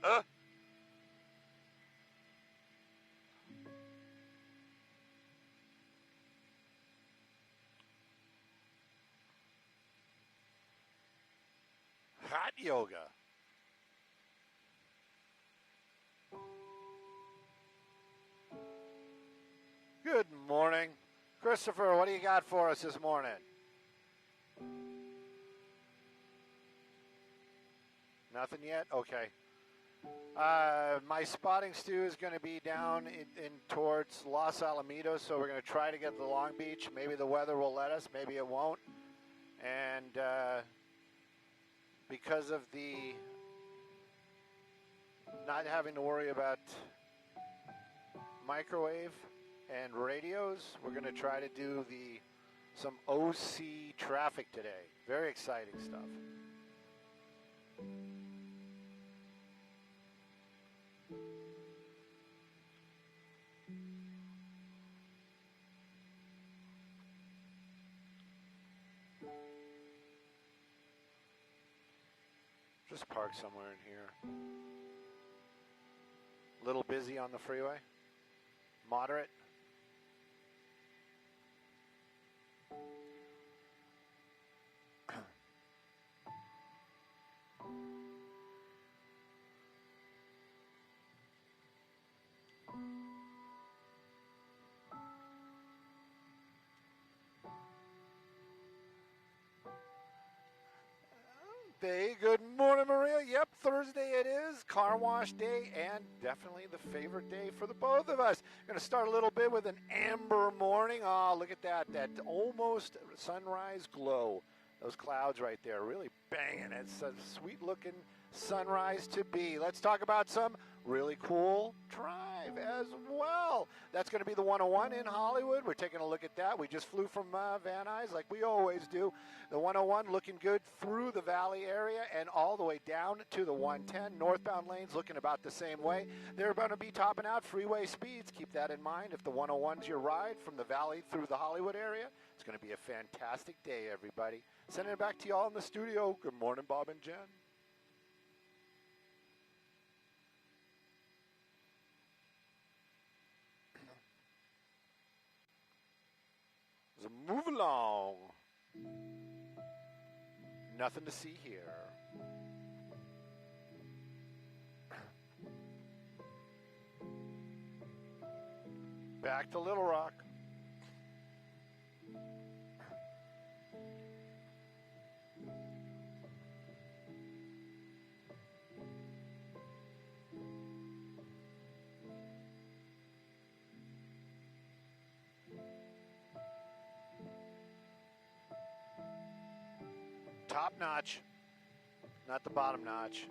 Hot yoga. Good morning. Christopher, what do you got for us this morning? Nothing yet? Okay. My spotting stew is going to be down in towards Los Alamitos, so we're going to try to get to Long Beach. Maybe the weather will let us, maybe it won't. And because of the not having to worry about microwave and radios, we're going to try to do some OC traffic today. Very exciting stuff. Just park somewhere in here. A little busy on the freeway. Moderate. Good morning, Maria. Yep, Thursday it is. Car wash day, and definitely the favorite day for the both of us. Going to start a little bit with an amber morning. Oh, look at that. That almost sunrise glow. Those clouds right there really banging. It's a sweet-looking sunrise to be. Let's talk about some really cool drive as well. That's going to be the 101 in Hollywood. We're taking a look at that. We just flew from Van Nuys like we always do. The 101 looking good through the valley area and all the way down to the 110. Northbound lanes looking about the same way. They're going to be topping out freeway speeds. Keep that in mind. If the 101's your ride from the valley through the Hollywood area, it's going to be a fantastic day, everybody. Sending it back to you all in the studio. Good morning, Bob and Jen. So move along. Nothing to see here. Back to Little Rock. Top notch, not the bottom notch.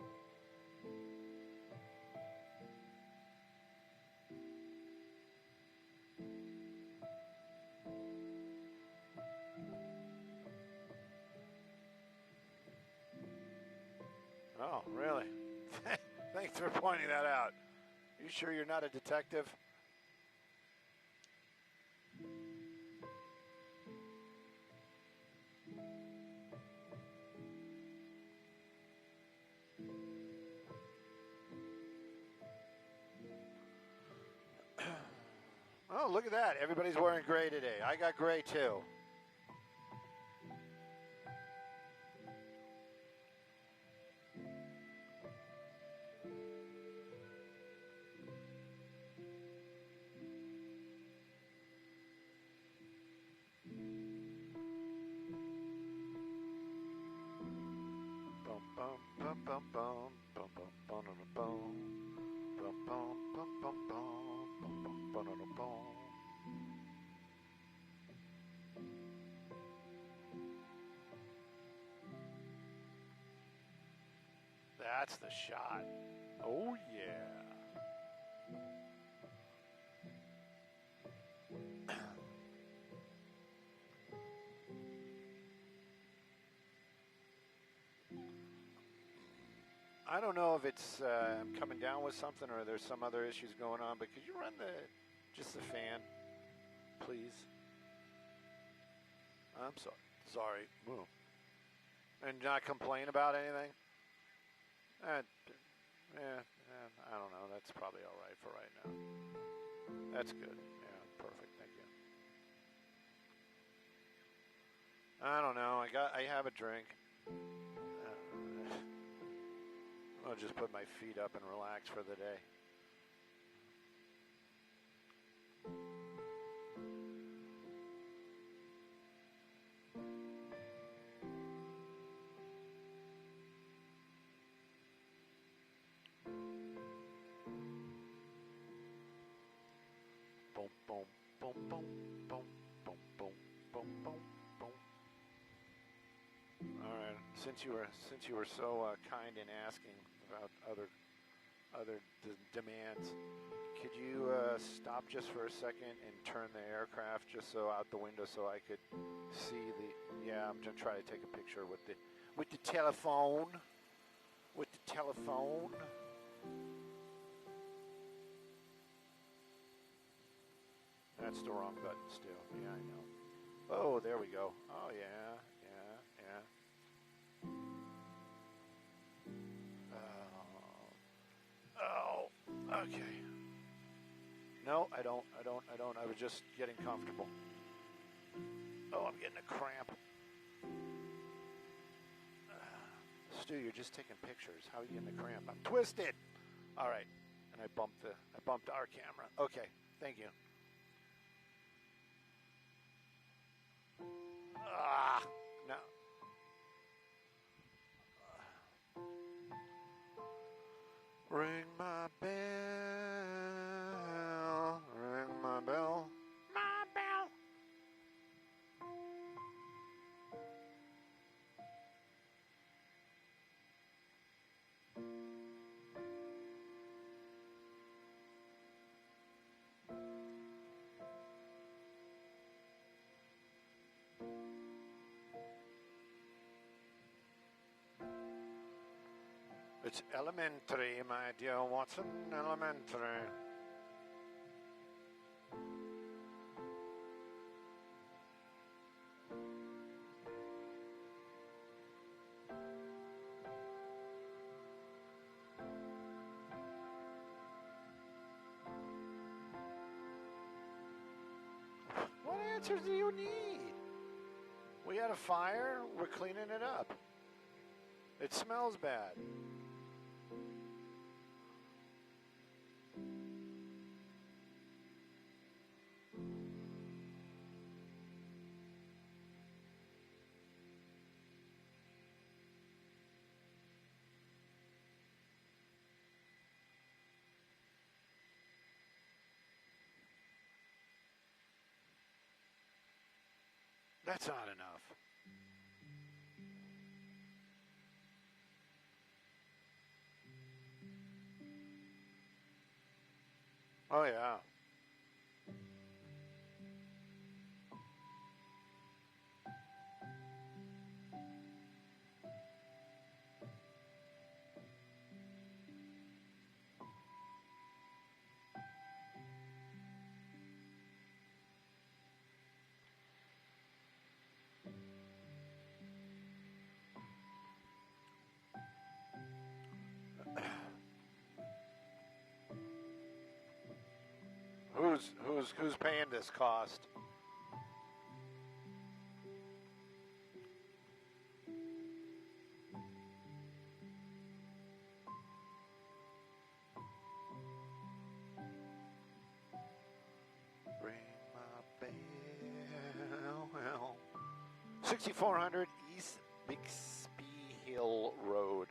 Oh, really? Thanks for pointing that out. You sure you're not a detective? Oh, look at that. Everybody's wearing gray today. I got gray too. That's the shot. Oh, yeah. I don't know if it's I'm coming down with something or there's some other issues going on, but could you run just the fan, please? I'm sorry. And not complain about anything? I don't know. That's probably all right for right now. That's good. Yeah, perfect. Thank you. I don't know. I have a drink. I'll just put my feet up and relax for the day. Boom, boom, boom, boom, boom, boom, boom, boom, boom, boom. All right. Since you were so kind in asking about other demands, could you stop just for a second and turn the aircraft just so out the window so I could see the? Yeah, I'm gonna try to take a picture with the telephone. With the telephone. That's the wrong button still. Yeah, I know. Oh, there we go. Oh, yeah. Oh, okay. No, I don't. I was just getting comfortable. Oh, I'm getting a cramp. Stu, you're just taking pictures. How are you getting a cramp? I'm twisted. All right. And I bumped our camera. Okay. Thank you. No. Ring my bell. Ring my bell. My bell. It's elementary, my dear Watson, elementary. What answers do you need? We had a fire, we're cleaning it up. It smells bad. That's not enough. Oh, yeah. Who's paying this cost? Ring my bell. Well, 6400 East Bixby Hill Road.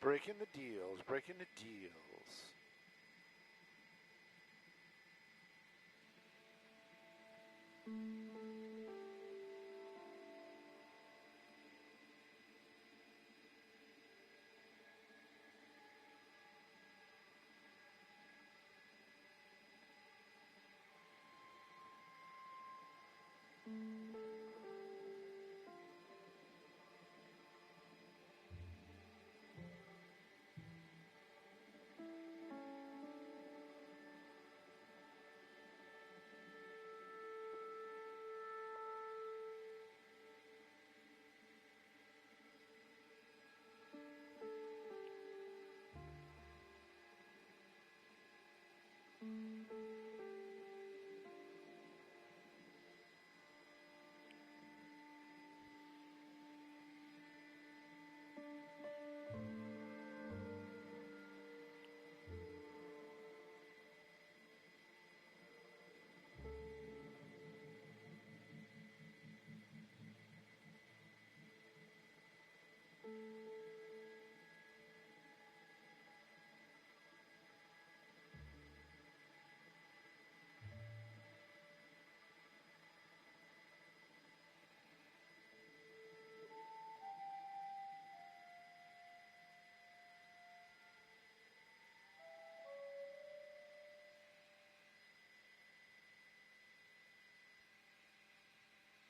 Breaking the deals, breaking the deals.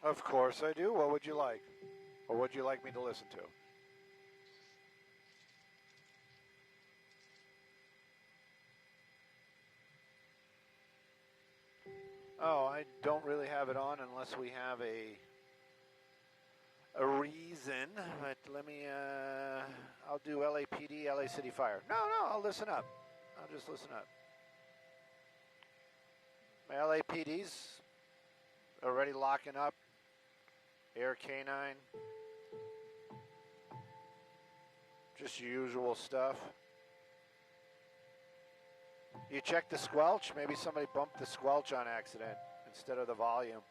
Of course I do. What would you like? Or would you like me to listen to? Oh, I don't really have it on unless we have a reason. But let me, I'll do LAPD, LA City Fire. No, I'll listen up. I'll just listen up. My LAPD's already locking up. Air Canine. Just usual stuff. You check the squelch? Maybe somebody bumped the squelch on accident instead of the volume.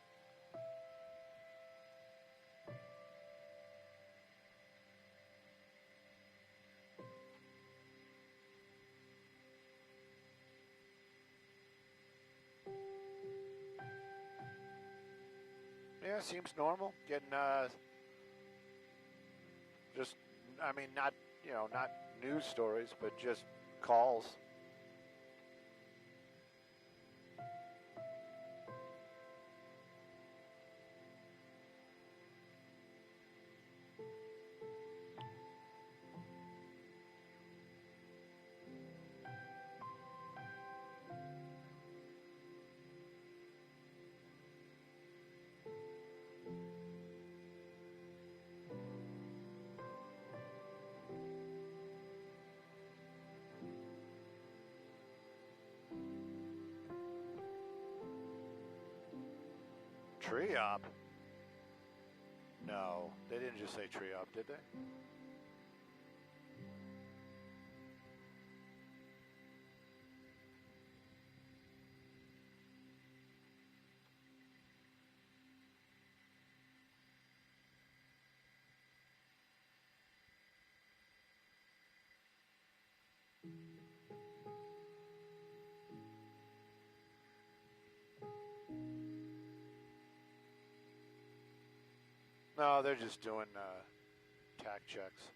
Yeah, seems normal. Getting, just, I mean, not, you know, not news stories, but just calls. Tree-op? No, they didn't just say tree-op, did they? No, they're just doing tack checks.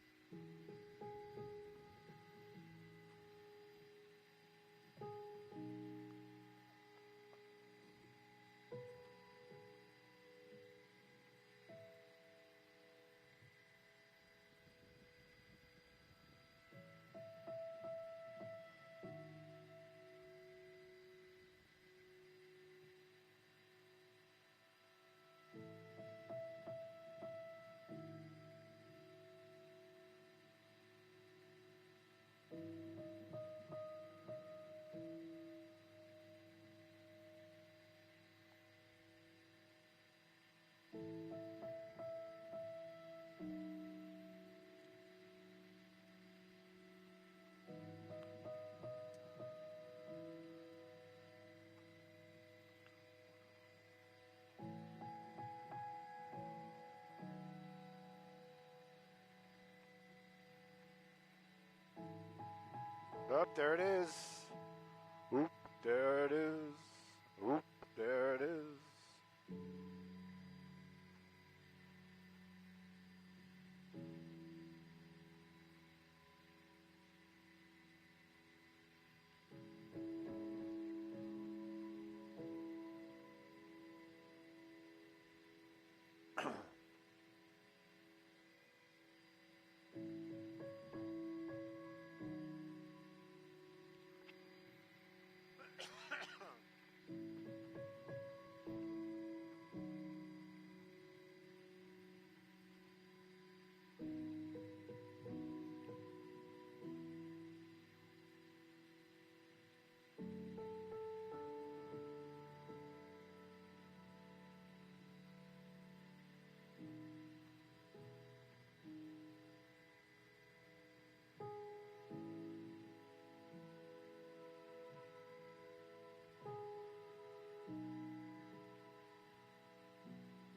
Oh, there it is. Oop, there it is. Oop, there it is.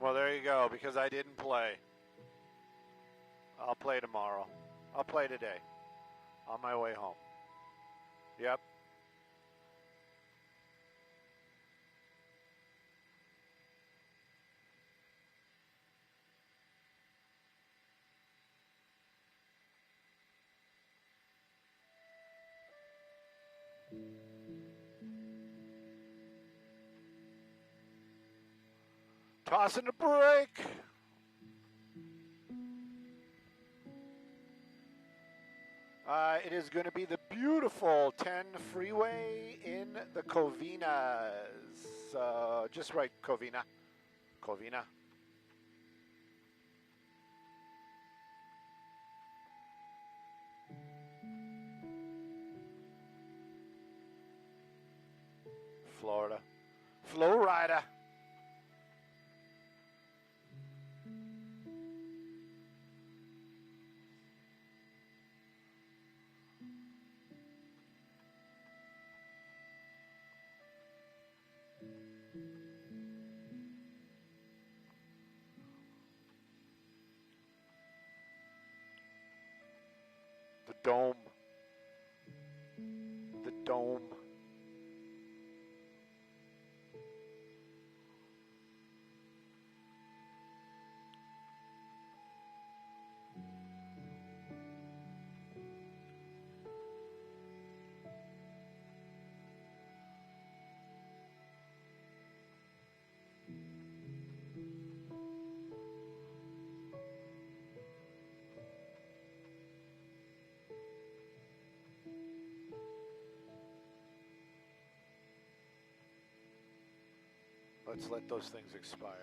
Well, there you go, because I didn't play. I'll play tomorrow. I'll play today. On my way home. Yep. Tossing the break. It is going to be the beautiful 10 freeway in the Covinas. Just right, Covina. Covina. Florida. Florida. The dome. The dome. Let's let those things expire.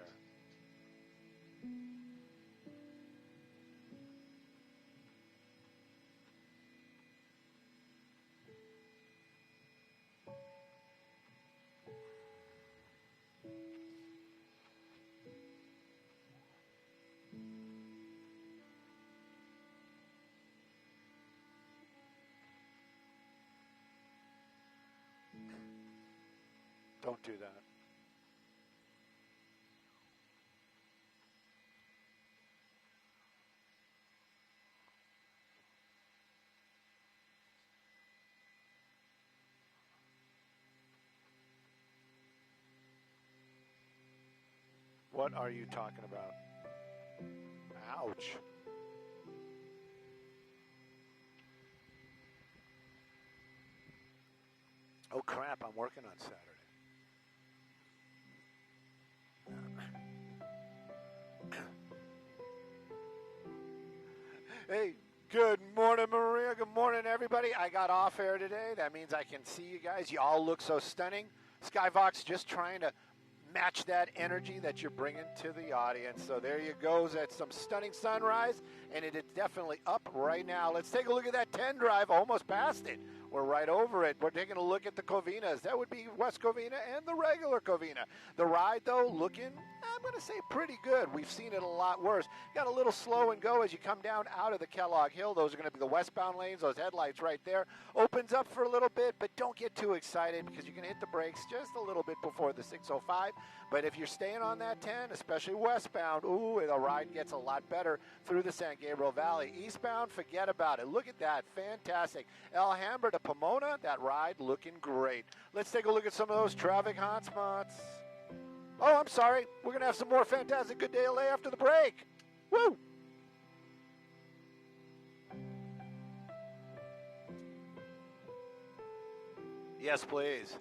Don't do that. What are you talking about? Ouch. Oh crap, I'm working on Saturday. Hey, good morning, Maria. Good morning, everybody. I got off air today. That means I can see you guys. You all look so stunning. Skyvox just trying to match that energy that you're bringing to the audience. So there you go. That's some stunning sunrise, and it is definitely up right now. Let's take a look at that 10 drive. Almost past it. We're right over it. We're taking a look at the Covinas. That would be West Covina and the regular Covina. The ride, though, looking, I'm going to say pretty good. We've seen it a lot worse. Got a little slow and go as you come down out of the Kellogg Hill. Those are going to be the westbound lanes. Those headlights right there. Opens up for a little bit, but don't get too excited because you're going to hit the brakes just a little bit before the 605. But if you're staying on that 10, especially westbound, ooh, the ride gets a lot better through the San Gabriel Valley. Eastbound, forget about it. Look at that. Fantastic. Alhambra to Pomona. That ride looking great. Let's take a look at some of those traffic hotspots. Oh, I'm sorry. We're going to have some more fantastic Good Day LA after the break. Woo! Yes, please.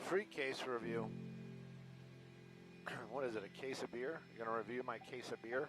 Free case review. What is it, a case of beer? You're going to review my case of beer?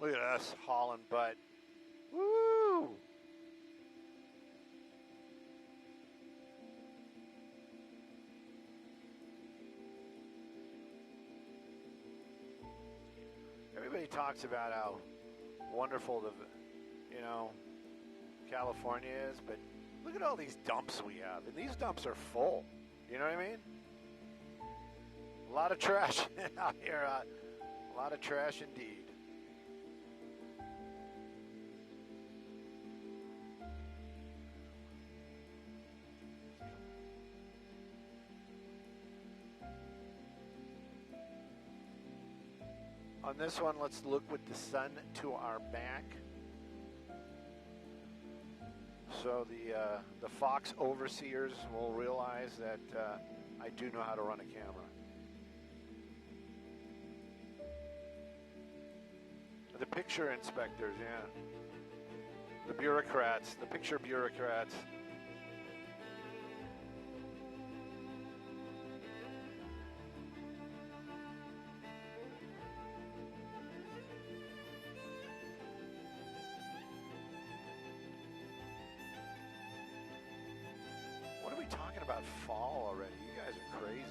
Look at us hauling butt. Woo! Everybody talks about how wonderful the, California is, but look at all these dumps we have, and these dumps are full. You know what I mean? A lot of trash out here. A lot of trash indeed. On this one, let's look with the sun to our back. So the Fox overseers will realize that I do know how to run a camera. The picture inspectors, yeah. The bureaucrats, the picture bureaucrats. What are we talking about fall already? You guys are crazy.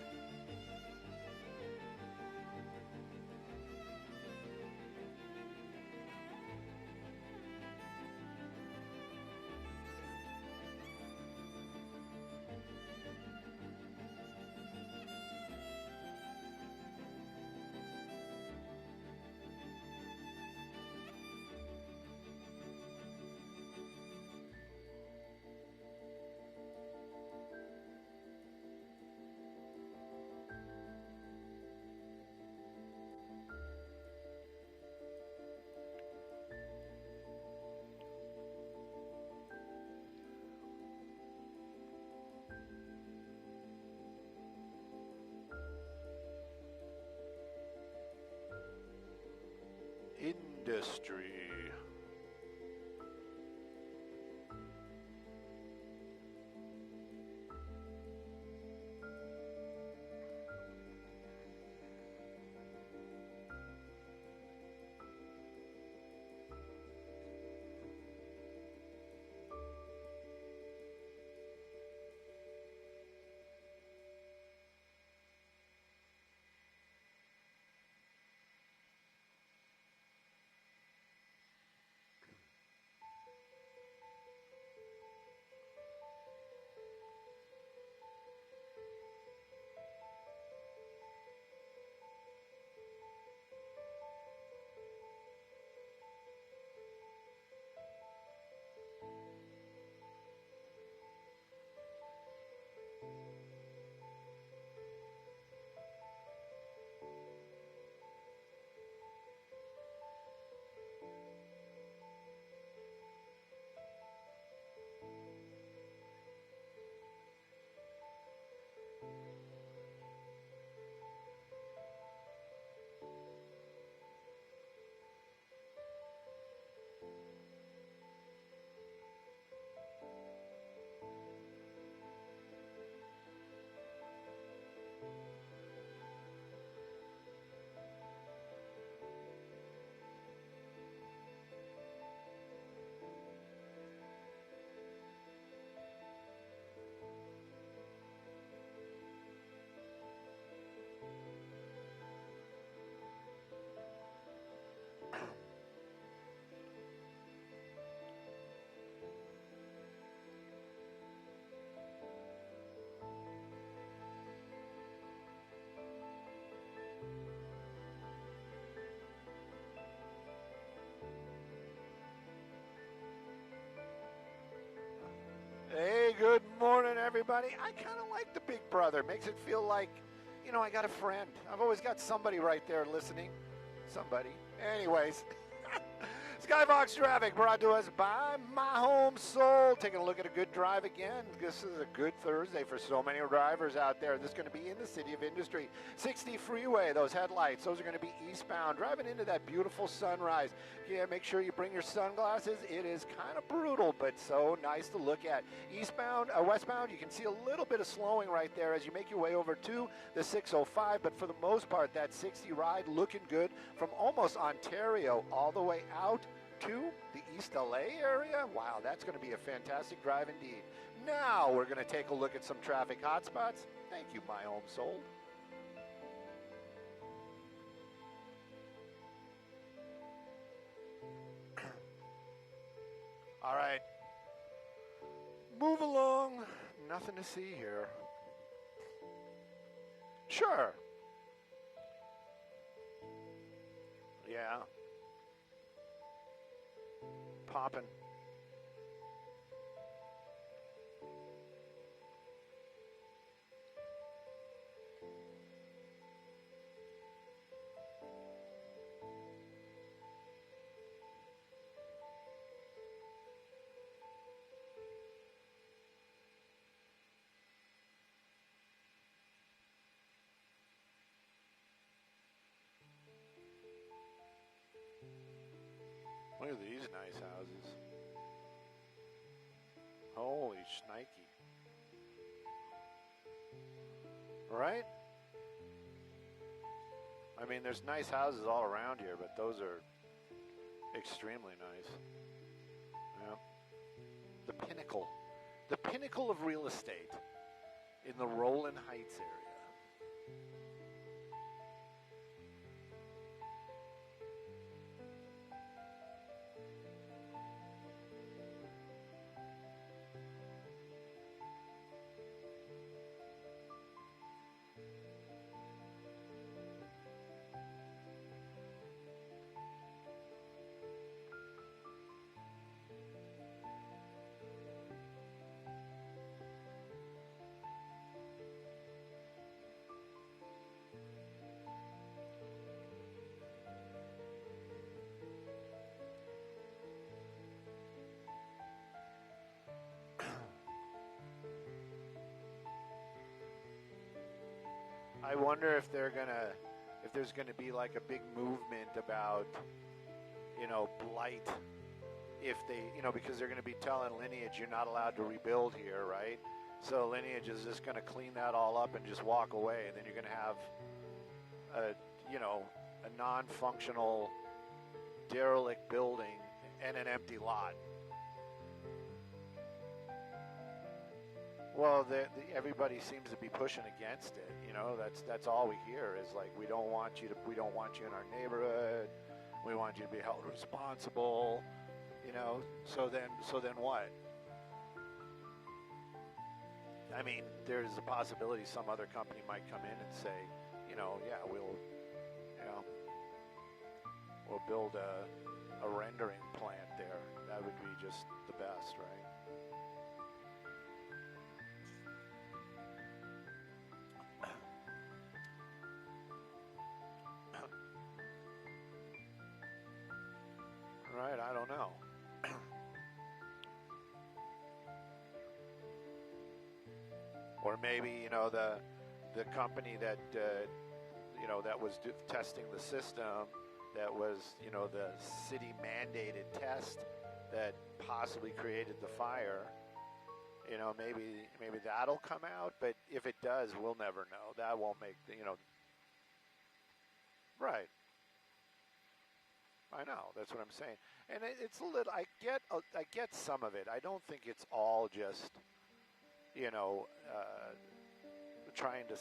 Industry. good morning, everybody. I kind of like the Big Brother. Makes it feel like, I got a friend. I've always got somebody right there listening. Somebody. Anyways. Skybox Traffic brought to us by My Home Sold. Taking a look at a good drive again. This is a good Thursday for so many drivers out there. This is going to be in the City of Industry. 60 freeway, those headlights, those are going to be eastbound. Driving into that beautiful sunrise. Yeah, make sure you bring your sunglasses. It is kind of brutal, but so nice to look at. Westbound, you can see a little bit of slowing right there as you make your way over to the 605, but for the most part, that 60 ride looking good from almost Ontario all the way out to the East LA area. Wow, that's going to be a fantastic drive indeed. Now we're going to take a look at some traffic hotspots. Thank you, My Home Sold. All right. Move along. Nothing to see here. Sure. Yeah. Popping. Look at these nice houses. Holy shnikey. Right? I mean, there's nice houses all around here, but those are extremely nice. Yeah. The pinnacle of real estate in the Roland Heights area. I wonder if there's gonna be like a big movement about, blight. If they, because they're gonna be telling Lineage you're not allowed to rebuild here, right? So Lineage is just gonna clean that all up and just walk away, and then you're gonna have a non-functional, derelict building and an empty lot. Well, everybody seems to be pushing against it. That's all we hear is like, we don't want you in our neighborhood. We want you to be held responsible. So then what? I mean, there's a possibility some other company might come in and say, we'll build a rendering plant there. That would be just the best, right? Right, I don't know. Or maybe, the company that, that was testing the system, that was, the city mandated test that possibly created the fire, maybe that'll come out, but if it does, we'll never know. That won't make, right. I know, that's what I'm saying. And it's a little, I get some of it. I don't think it's all just, trying to,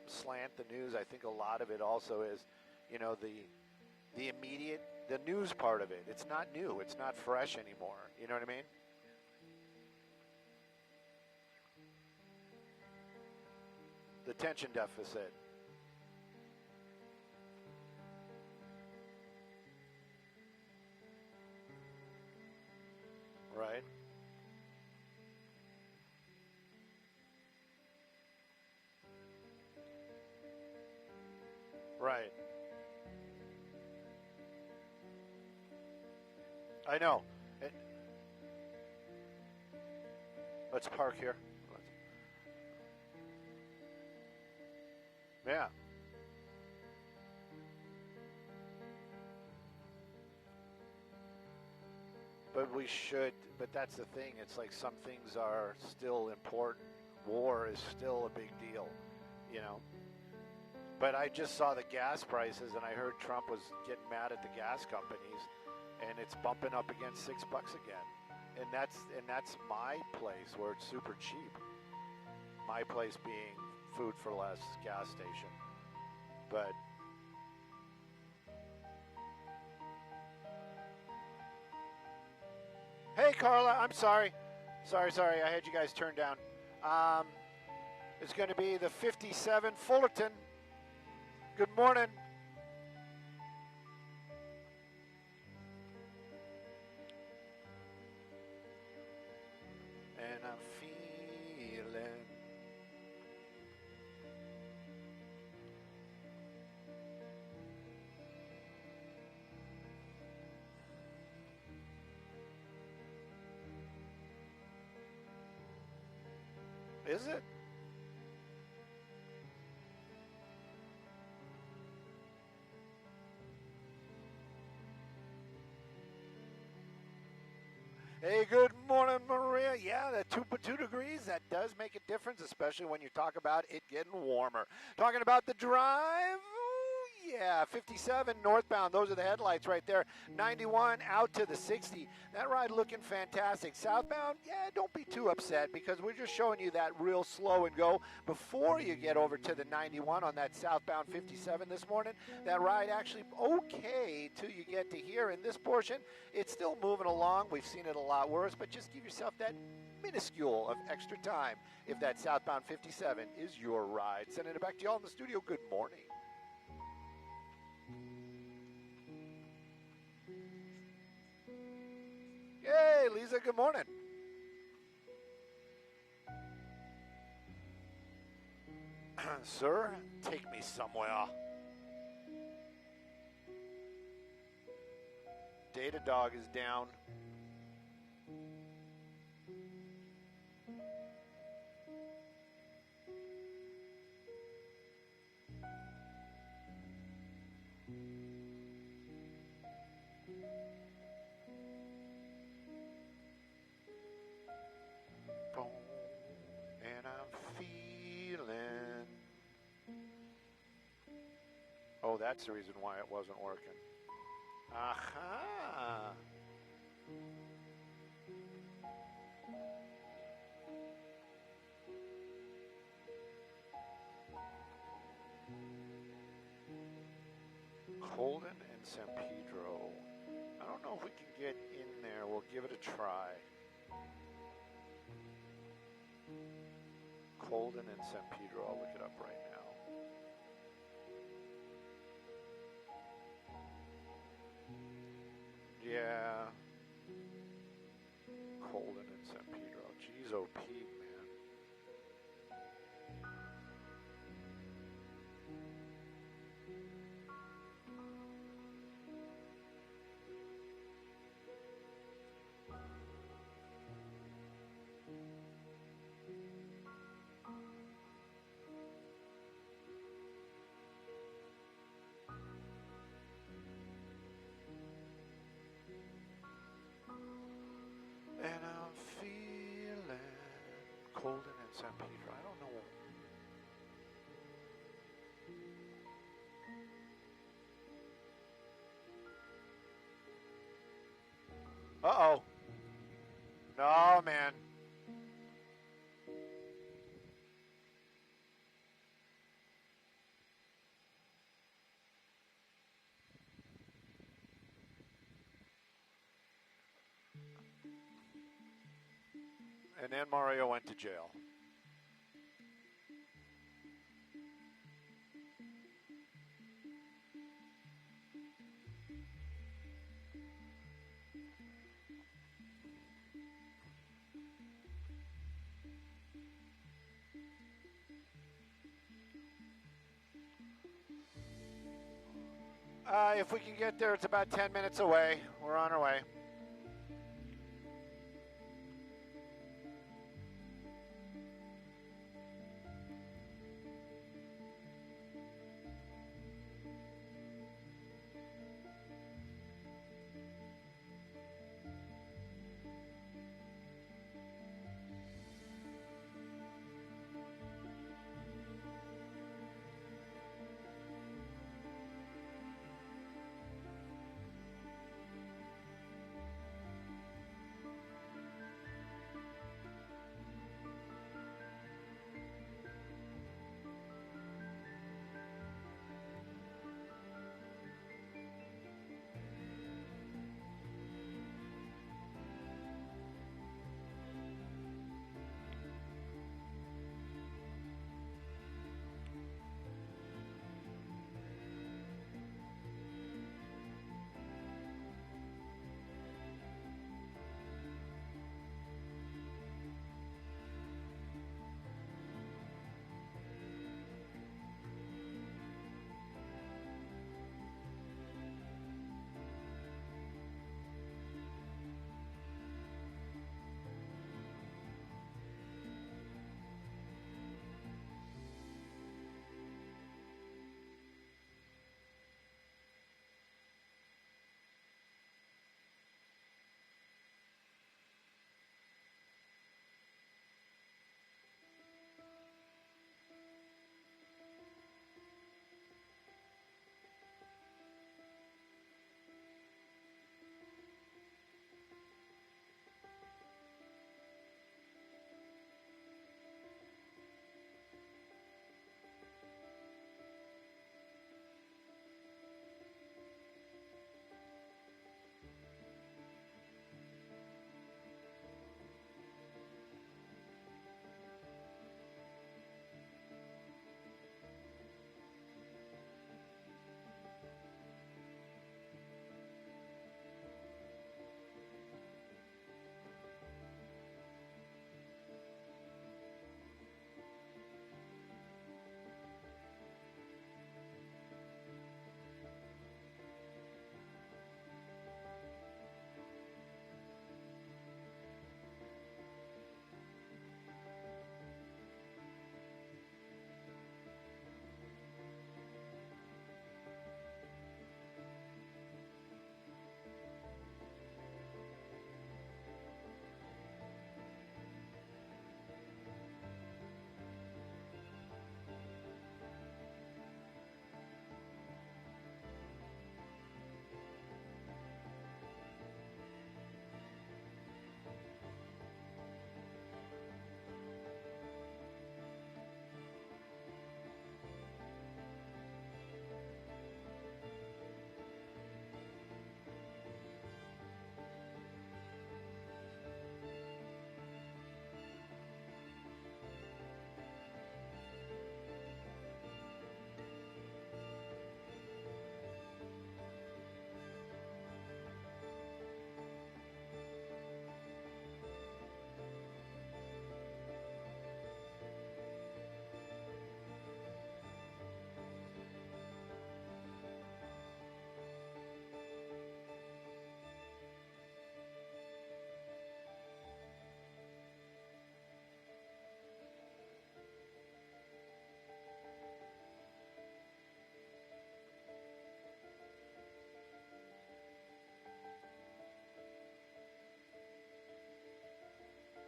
slant the news. I think a lot of it also is, the immediate, the news part of it. It's not new. It's not fresh anymore. You know what I mean? The attention deficit. Right. Right. I know. Let's park here. Yeah. But we should, but that's the thing. It's like some things are still important. War is still a big deal, you know. But I just saw the gas prices, and I heard Trump was getting mad at the gas companies, and it's bumping up against $6 again. And that's my place where it's super cheap. My place being Food for Less gas station. But hey, Carla, I'm sorry. Sorry, I had you guys turned down. It's going to be the 57 Fullerton. Good morning. And I'm feeling. Is it? Hey, good morning, Maria. Yeah, that 2 degrees, that does make a difference, especially when you talk about it getting warmer. Talking about the drive, ooh, yeah, 57 northbound. Those are the headlights right there. 91 out to the 60. That ride looking fantastic. Southbound, yeah, don't be too upset because we're just showing you that real slow and go before you get over to the 91 on that southbound 57 this morning. That ride actually okay till you get to here. In this portion, it's still moving along. We've seen it a lot worse, but just give yourself that minuscule of extra time if that southbound 57 is your ride. Sending it back to y'all in the studio. Good morning. Hey, Lisa, good morning. Sir, take me somewhere. Data Dog is down. And I'm feeling. Oh, that's the reason why it wasn't working. Aha! Colden and San Pedro. I don't know if we can get in there. We'll give it a try. Colden and San Pedro. I'll look it up right now. Yeah. Colden and San Pedro. Jeez, oh Pete, man. And I'm feeling Colden and San Pedro. I don't know. Uh-oh. No, man. And then Mario went to jail. If we can get there, it's about 10 minutes away. We're on our way.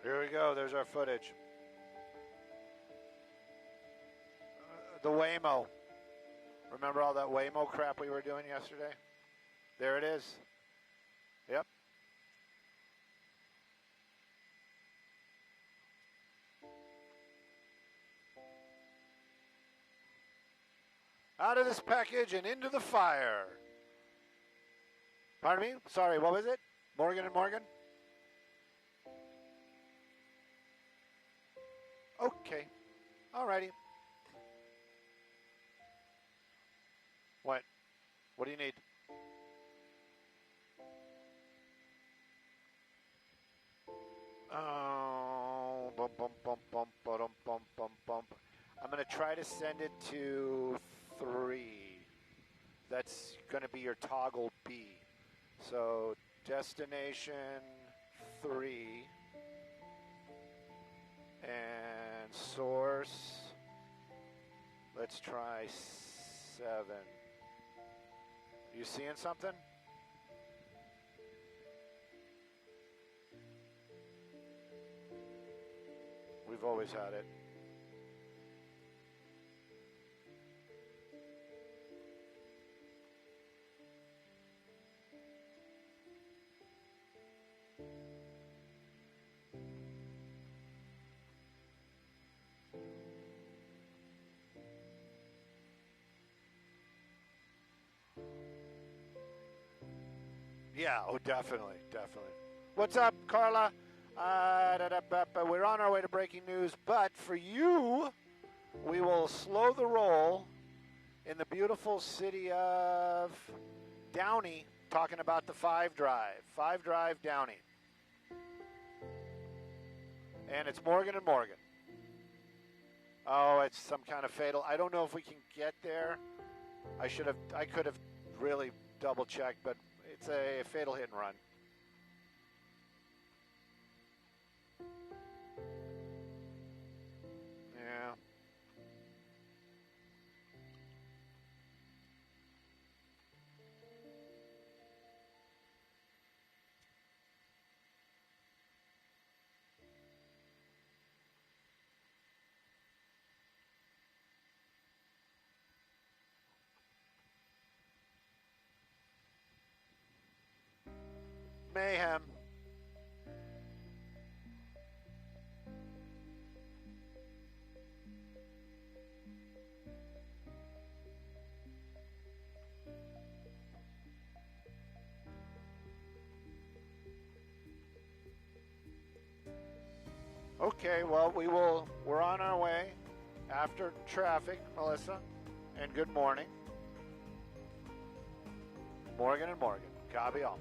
Here we go. There's our footage. The Waymo. Remember all that Waymo crap we were doing yesterday? There it is. Yep. Out of this package and into the fire. Pardon me? Sorry, what was it? Morgan and Morgan? Okay. Alrighty. What? What do you need? Oh, bump, bump, bump, bump, bump, bump, bump, bump. I'm going to try to send it to 3. That's going to be your toggle B. So destination 3 and source, let's try 7. You seeing something? We've always had it. Yeah, oh, definitely, definitely. What's up, Carla? We're on our way to breaking news, but for you, we will slow the roll in the beautiful city of Downey, talking about the 5 Drive. 5 Drive Downey. And it's Morgan and Morgan. Oh, it's some kind of fatal. I don't know if we can get there. I could have really double checked, but it's a fatal hit and run. Yeah. Mayhem. Okay, well, we're on our way after traffic, Melissa, and good morning. Morgan and Morgan, copy all.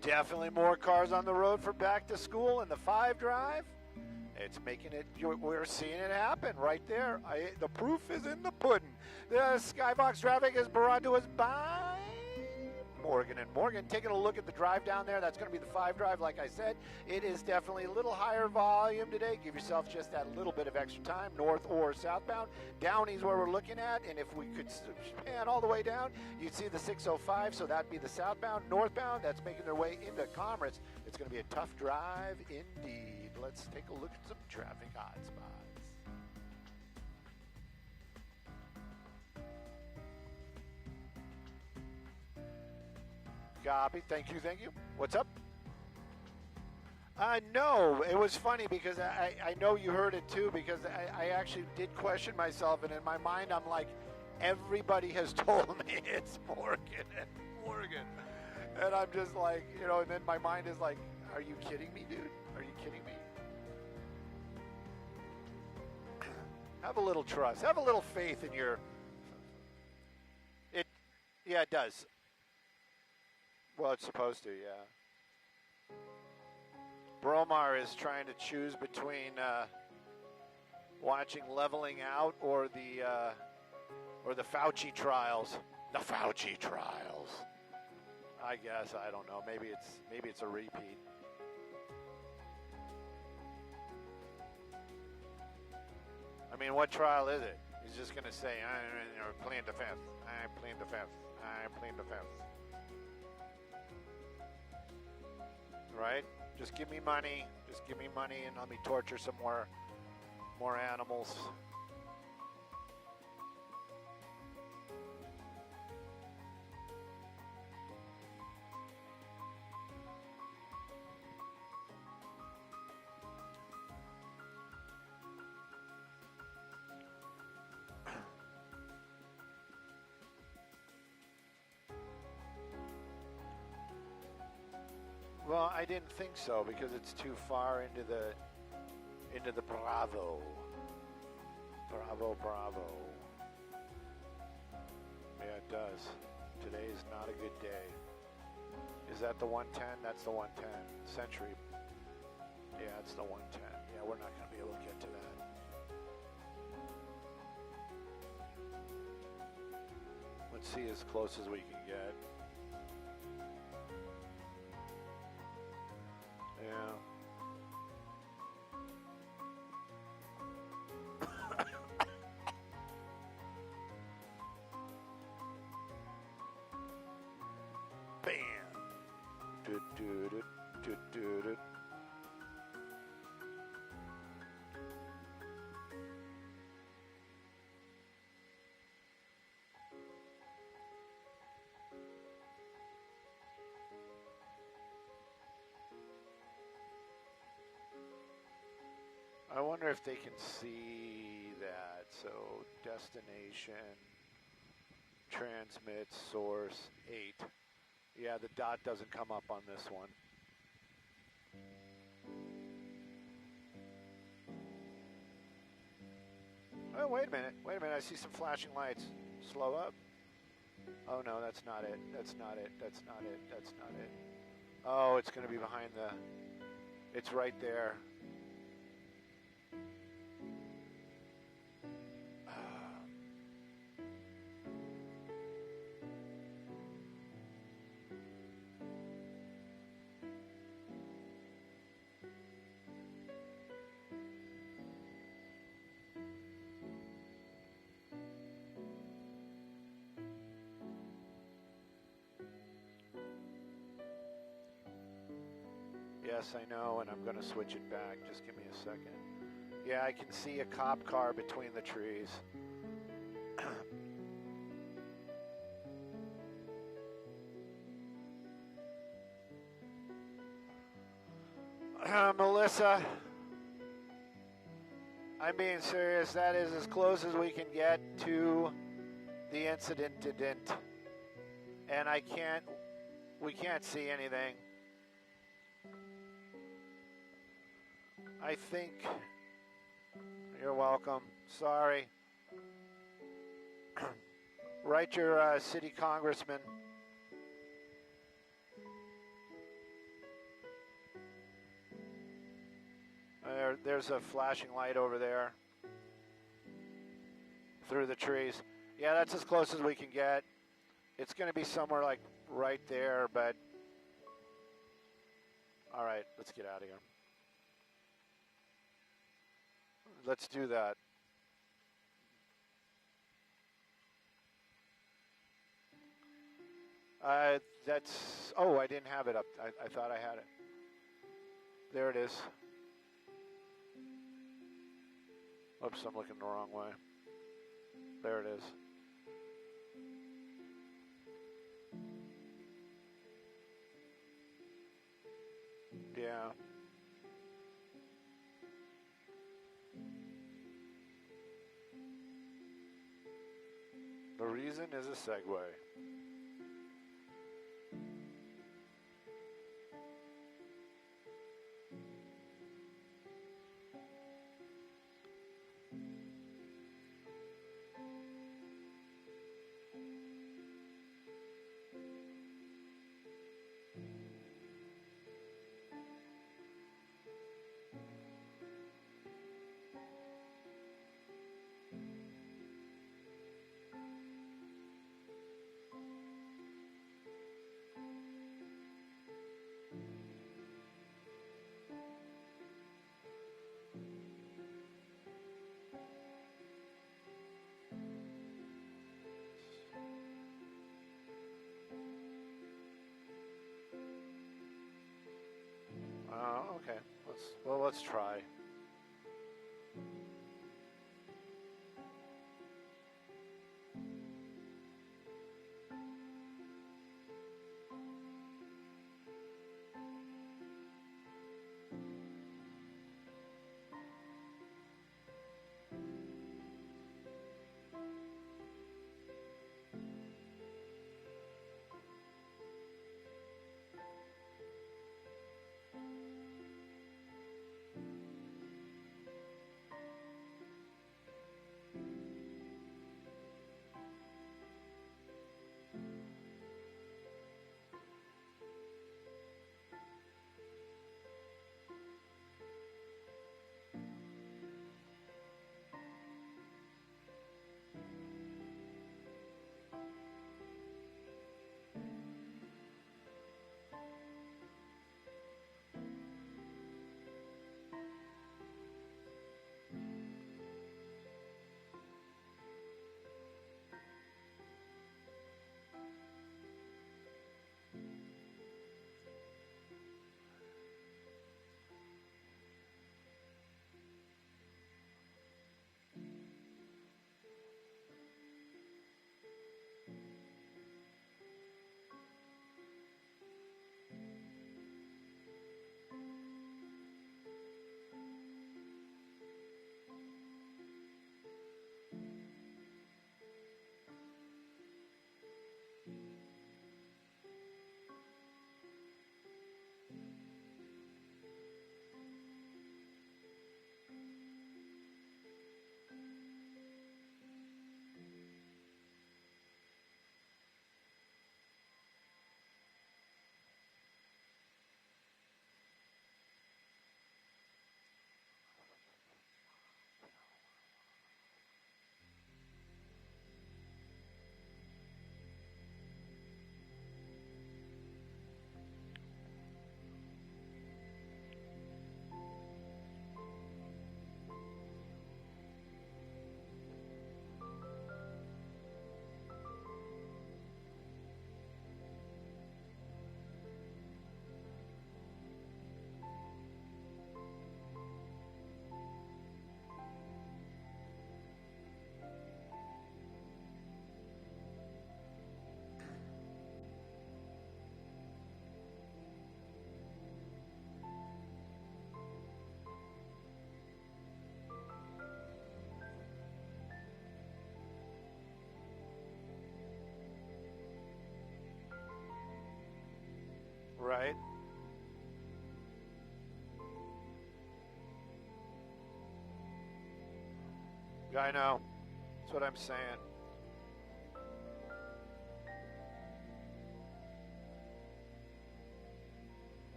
Definitely more cars on the road for back to school and the 5 Drive. It's making it, we're seeing it happen right there. The proof is in the pudding. The Skybox traffic is brought to us by Morgan and Morgan. Taking a look at the drive down there, that's going to be the 5 Drive. Like I said, it is definitely a little higher volume today. Give yourself just that little bit of extra time, north or southbound. Downey's where we're looking at, and if we could span all the way down, you'd see the 605, so that'd be the southbound. Northbound, that's making their way into Commerce. It's going to be a tough drive indeed. Let's take a look at some traffic hotspots. Copy. Thank you. What's up? No, it was funny because I know you heard it too, because I actually did question myself, and in my mind I'm like, everybody has told me it's Morgan and Morgan. And I'm just like, and then my mind is like, are you kidding me, dude? Are you kidding me? Have a little trust. Have a little faith in your... Yeah, it does. Well, it's supposed to, yeah. Bromar is trying to choose between watching Leveling Out or the Fauci trials. The Fauci trials. I guess, I don't know. Maybe it's a repeat. I mean, what trial is it? He's just going to say, I'm playing defense. I'm playing defense. I'm playing defense. right? Just give me money. Just give me money and let me torture some more animals. Well, I didn't think so because it's too far into the Bravo. Bravo. Yeah, it does. Today is not a good day. Is that the 110? That's the 110. Century. Yeah, it's the 110. Yeah, we're not going to be able to get to that. Let's see as close as we can get. Yeah. Bam. Do, do, do, do, do, do. I wonder if they can see that. So destination, transmit, source, 8. Yeah, the dot doesn't come up on this one. Oh, wait a minute. I see some flashing lights. Slow up. Oh, no, that's not it. That's not it. Oh, it's going to be behind the... It's right there. Yes, I know, and I'm going to switch it back. Just give me a second. Yeah, I can see a cop car between the trees. Melissa, I'm being serious. That is as close as we can get to the incident. And we can't see anything. I think, you're welcome, sorry. Write your city congressman. There's a flashing light over there through the trees. Yeah, that's as close as we can get. It's going to be somewhere like right there, but all right, let's get out of here. Let's do that. That's, oh, I didn't have it up. I thought I had it. There it is. Oops, I'm looking the wrong way. There it is. Yeah. The reason is a segue. let's try. Right? I know. That's what I'm saying.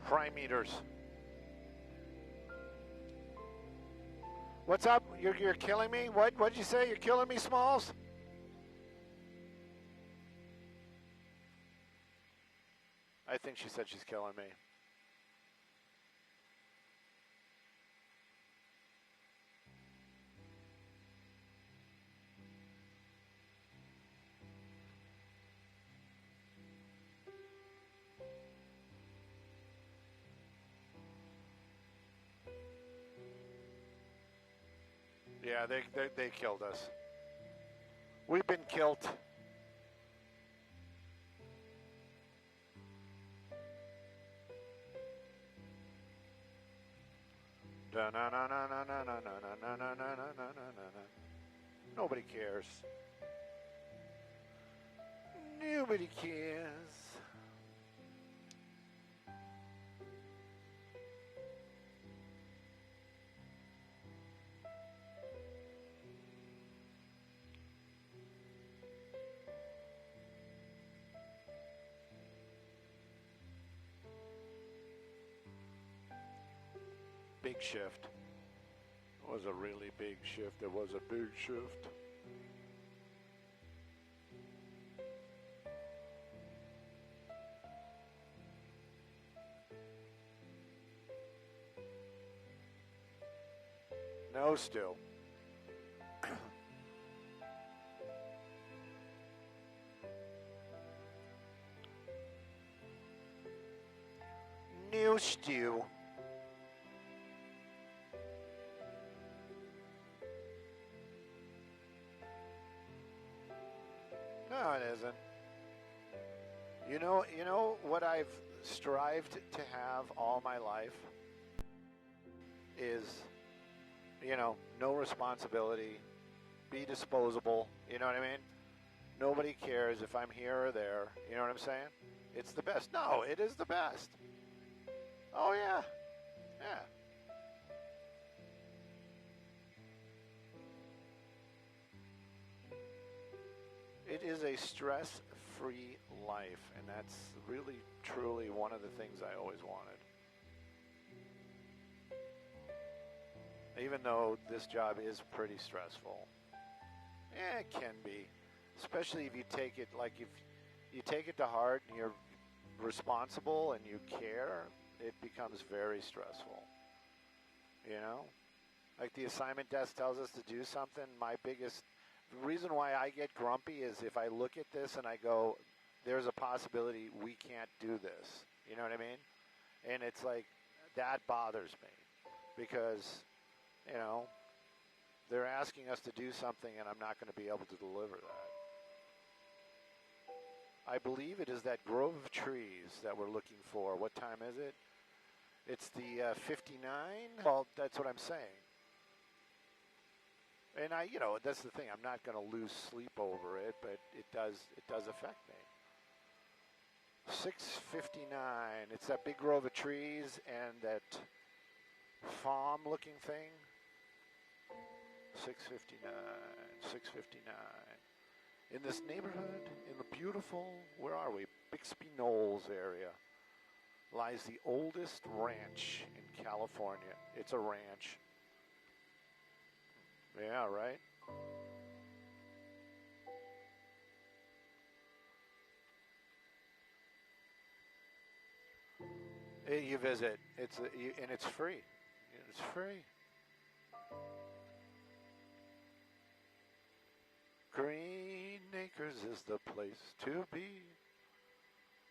Prime meters. What's up? You're killing me? What'd you say? You're killing me, Smalls? I think she said she's killing me. Yeah, they killed us. We've been killed. Nobody cares. Nobody cares. big shift. It was a really big shift. It was a big shift. No, still. New stew. No, it isn't. You know what I've strived to have all my life is, no responsibility, be disposable, you know what I mean? Nobody cares if I'm here or there, you know what I'm saying? It's the best. No, it is the best. Oh, yeah. Yeah. It is a stress-free life, and that's really, truly one of the things I always wanted. Even though this job is pretty stressful. Yeah, it can be. Especially if you take it, like if you take it to heart and you're responsible and you care, it becomes very stressful. You know? Like the assignment desk tells us to do something, the reason why I get grumpy is if I look at this and I go, there's a possibility we can't do this. You know what I mean? And it's like, that bothers me. Because, they're asking us to do something and I'm not going to be able to deliver that. I believe it is that grove of trees that we're looking for. What time is it? It's the 59? Well, that's what I'm saying. And that's the thing. I'm not going to lose sleep over it, but it does affect me. 6:59. It's that big grove of trees and that farm-looking thing. 6:59. 6:59. In this neighborhood, in the beautiful, where are we? Bixby Knolls area, lies the oldest ranch in California. It's a ranch. Yeah, right? You visit. And it's free. It's free. Green Acres is the place to be.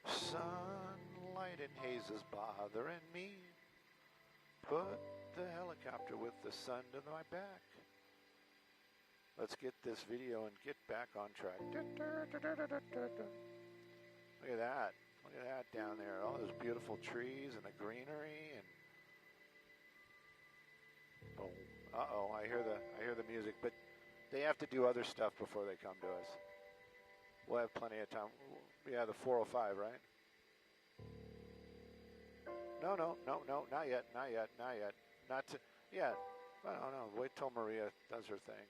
Sunlight and haze is bothering me. Put the helicopter with the sun to my back. Let's get this video and get back on track. Look at that. Look at that down there. All those beautiful trees and the greenery and boom. Uh-oh, I hear the music, but they have to do other stuff before they come to us. We'll have plenty of time. Yeah, the 405, right? No, not yet. Not to, yeah. I don't know. Wait till Maria does her thing.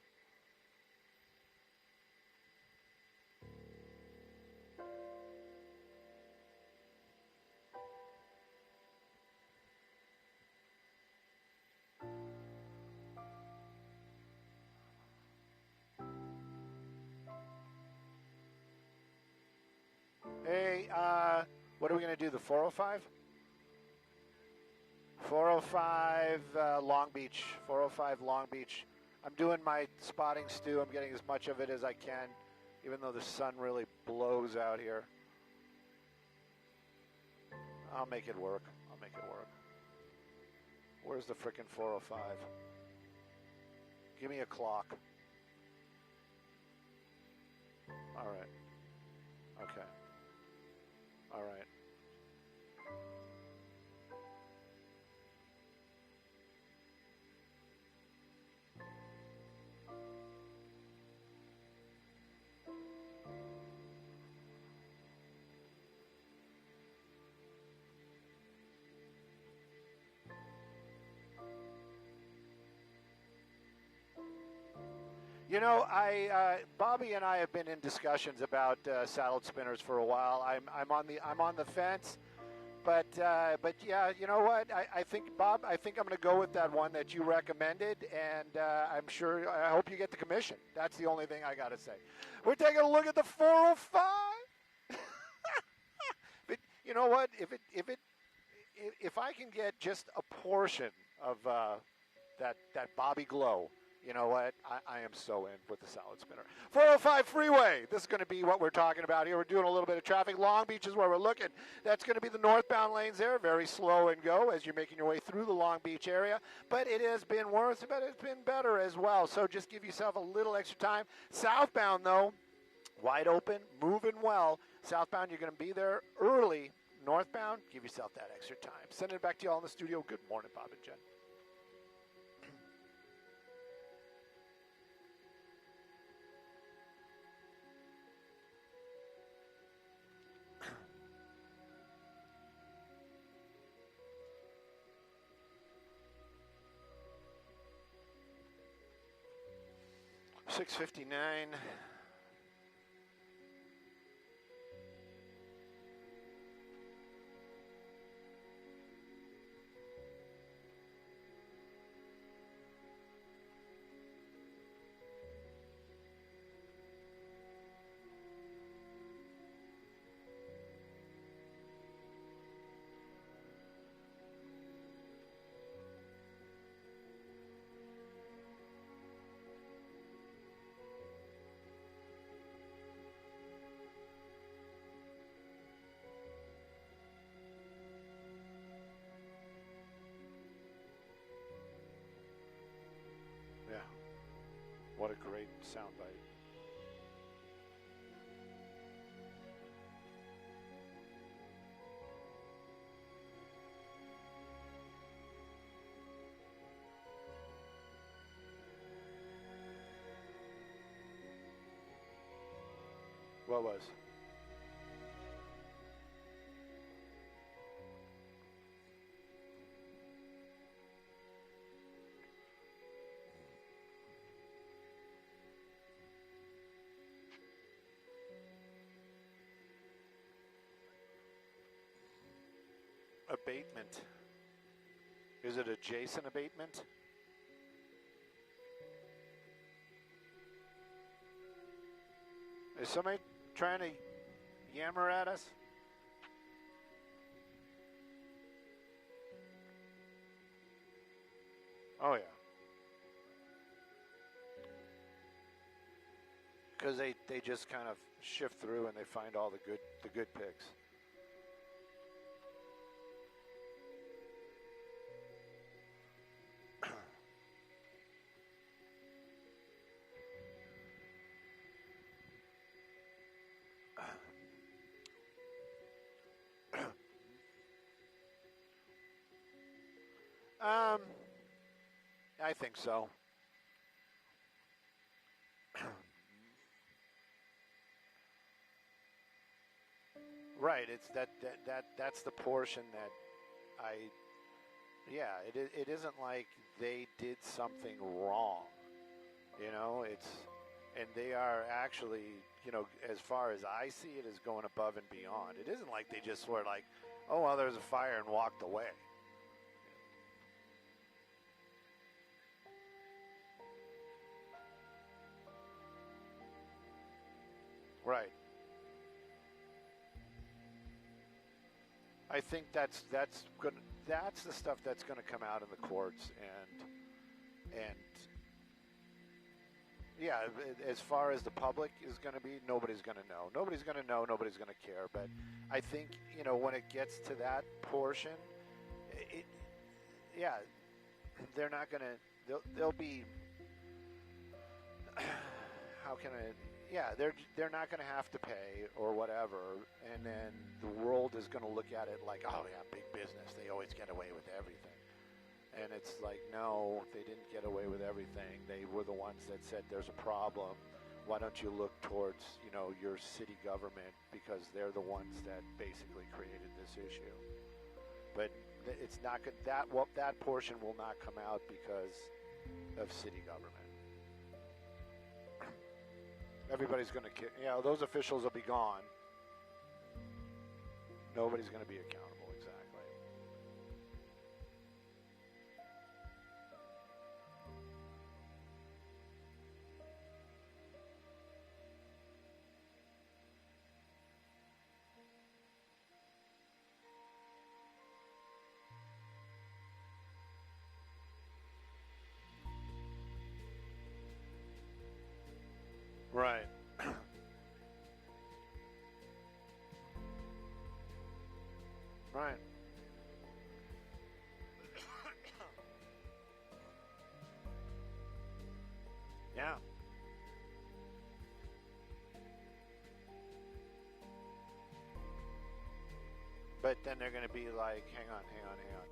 Hey, what are we going to do, the 405? 405 Long Beach, 405 Long Beach. I'm doing my spotting stew. I'm getting as much of it as I can, even though the sun really blows out here. I'll make it work. Where's the frickin' 405? Give me a clock. All right. Okay. All right. Bobby and I have been in discussions about saddle spinners for a while. I'm on the fence. But yeah, you know what? I think, Bob, I think I'm going to go with that one that you recommended, and I'm sure, I hope you get the commission. That's the only thing I got to say. We're taking a look at the 405. But you know what? If I can get just a portion of that Bobby Glow, you know what? I am so in with the salad spinner. 405 freeway. This is going to be what we're talking about here. We're doing a little bit of traffic. Long Beach is where we're looking. That's going to be the northbound lanes there. Very slow and go as you're making your way through the Long Beach area. But it has been worse, but it's been better as well. So just give yourself a little extra time. Southbound, though, wide open, moving well. Southbound, you're going to be there early. Northbound, give yourself that extra time. Sending it back to you all in the studio. Good morning, Bob and Jen. $6.59. Yeah, what a great soundbite. What was? Abatement. Is it a Jason abatement? Is somebody trying to yammer at us? Oh yeah. Because they just kind of shift through and they find all the good picks. I think so. Right. It's that's the portion that I. Yeah. It isn't like they did something wrong. You know. And they are actually, you know, as far as I see it, is going above and beyond. It isn't like they just were like, oh well, there's a fire and walked away. Right. I think that's good. That's the stuff that's going to come out in the courts, and yeah, as far as the public is going to be, nobody's going to know. Nobody's going to know. Nobody's going to care. But I think, you know, when it gets to that portion, it yeah, they're not going to. They'll be. How can I? Yeah, they're not going to have to pay or whatever, and then the world is going to look at it like, oh yeah, big business. They always get away with everything, and it's like, no, they didn't get away with everything. They were the ones that said there's a problem. Why don't you look towards, you know, your city government, because they're the ones that basically created this issue. But it's not good. That portion will not come out because of city government. Everybody's going to, those officials will be gone. Nobody's going to be accountable, exactly. Right. Right. Yeah. But then they're going to be like, hang on, hang on, hang on.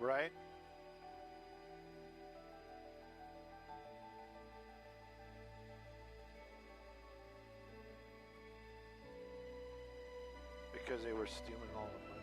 Right? Because they were stealing all the money.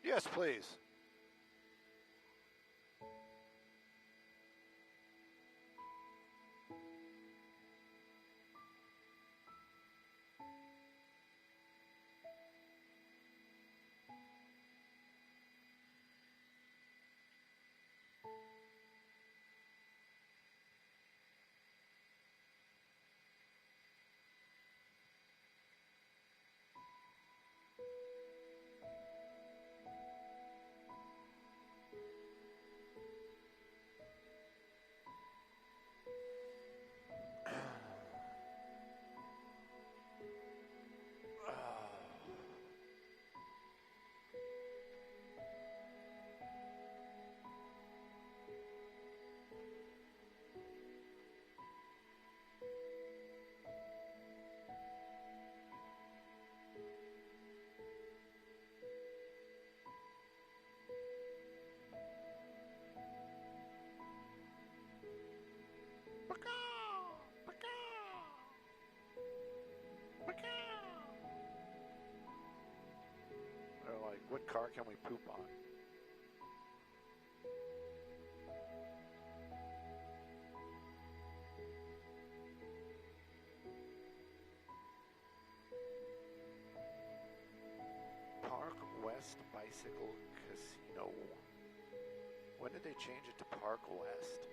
Yes, please. They're like, what car can we poop on? Park West Bicycle Casino. When did they change it to Park West?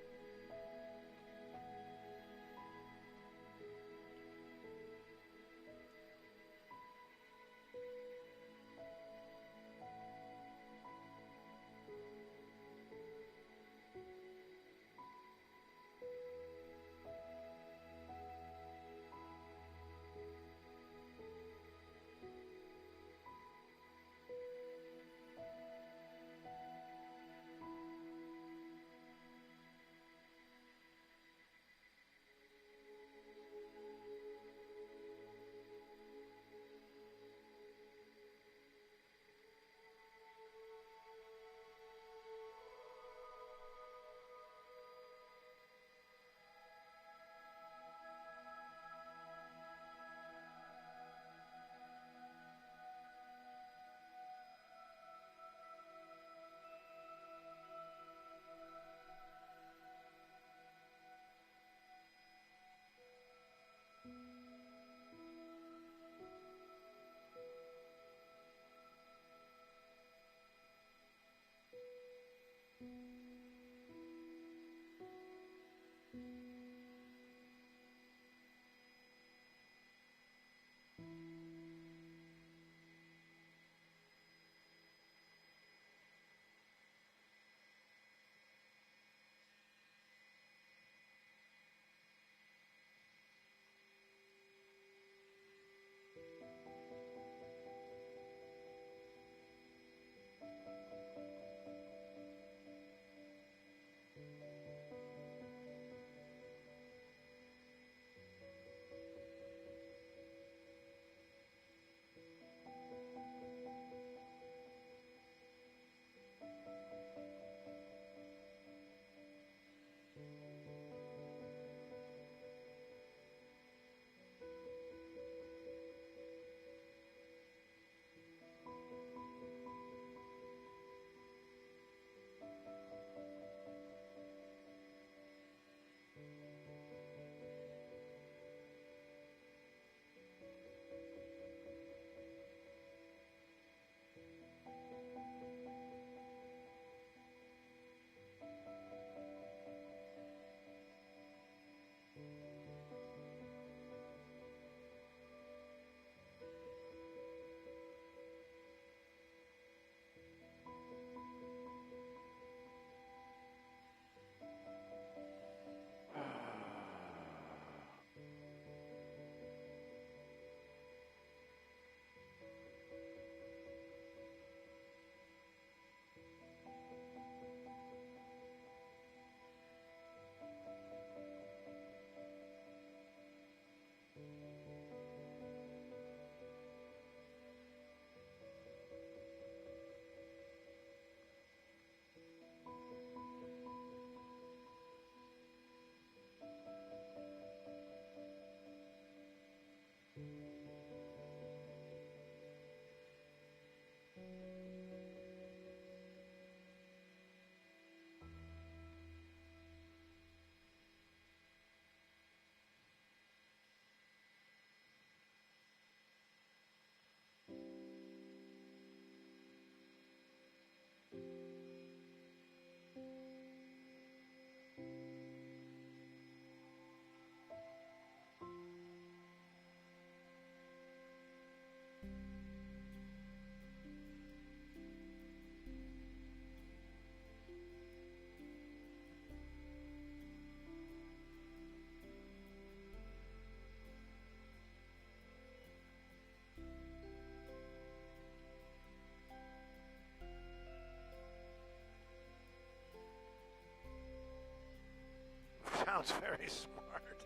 sounds very smart.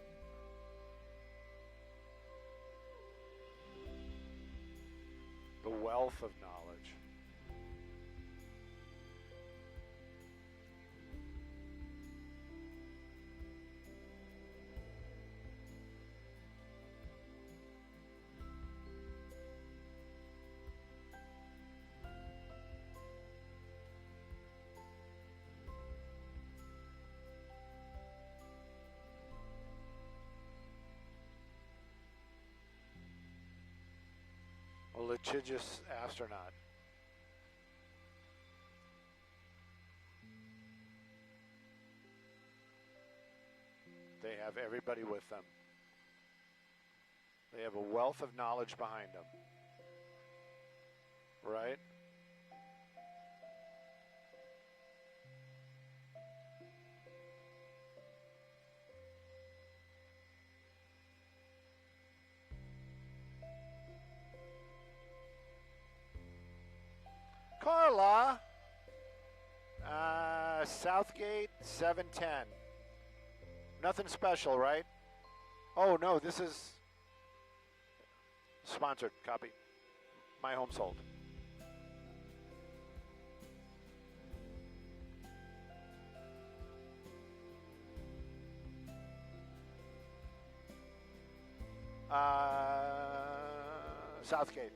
The wealth of knowledge. A litigious astronaut. They have everybody with them. They have a wealth of knowledge behind them. Right? Carla, Southgate 710. Nothing special, right? Oh, no, this is sponsored copy. My home sold. Southgate.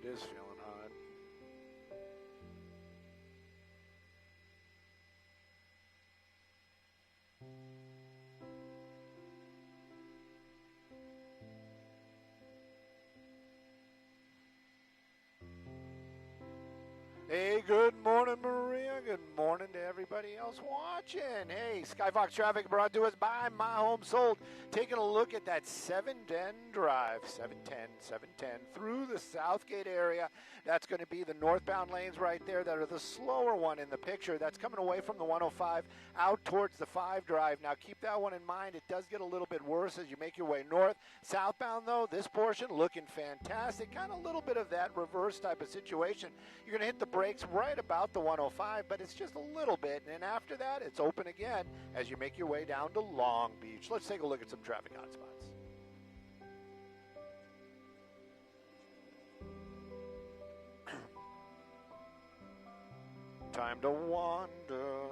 It is feeling hot. Hey, good morning, Maria. Good morning to everybody else watching. Hey, Skyfox Traffic brought to us by My Home Sold. Taking a look at that 710 drive, 710 through the Southgate area. That's going to be the northbound lanes right there that are the slower one in the picture. That's coming away from the 105 out towards the 5 drive. Now, keep that one in mind. It does get a little bit worse as you make your way north. Southbound, though, this portion looking fantastic. Kind of a little bit of that reverse type of situation. You're going to hit the brakes right about the 105, but it's just a little bit. And then after that, it's open again as you make your way down to Long Beach. Let's take a look at some traffic hotspots. Time to wander.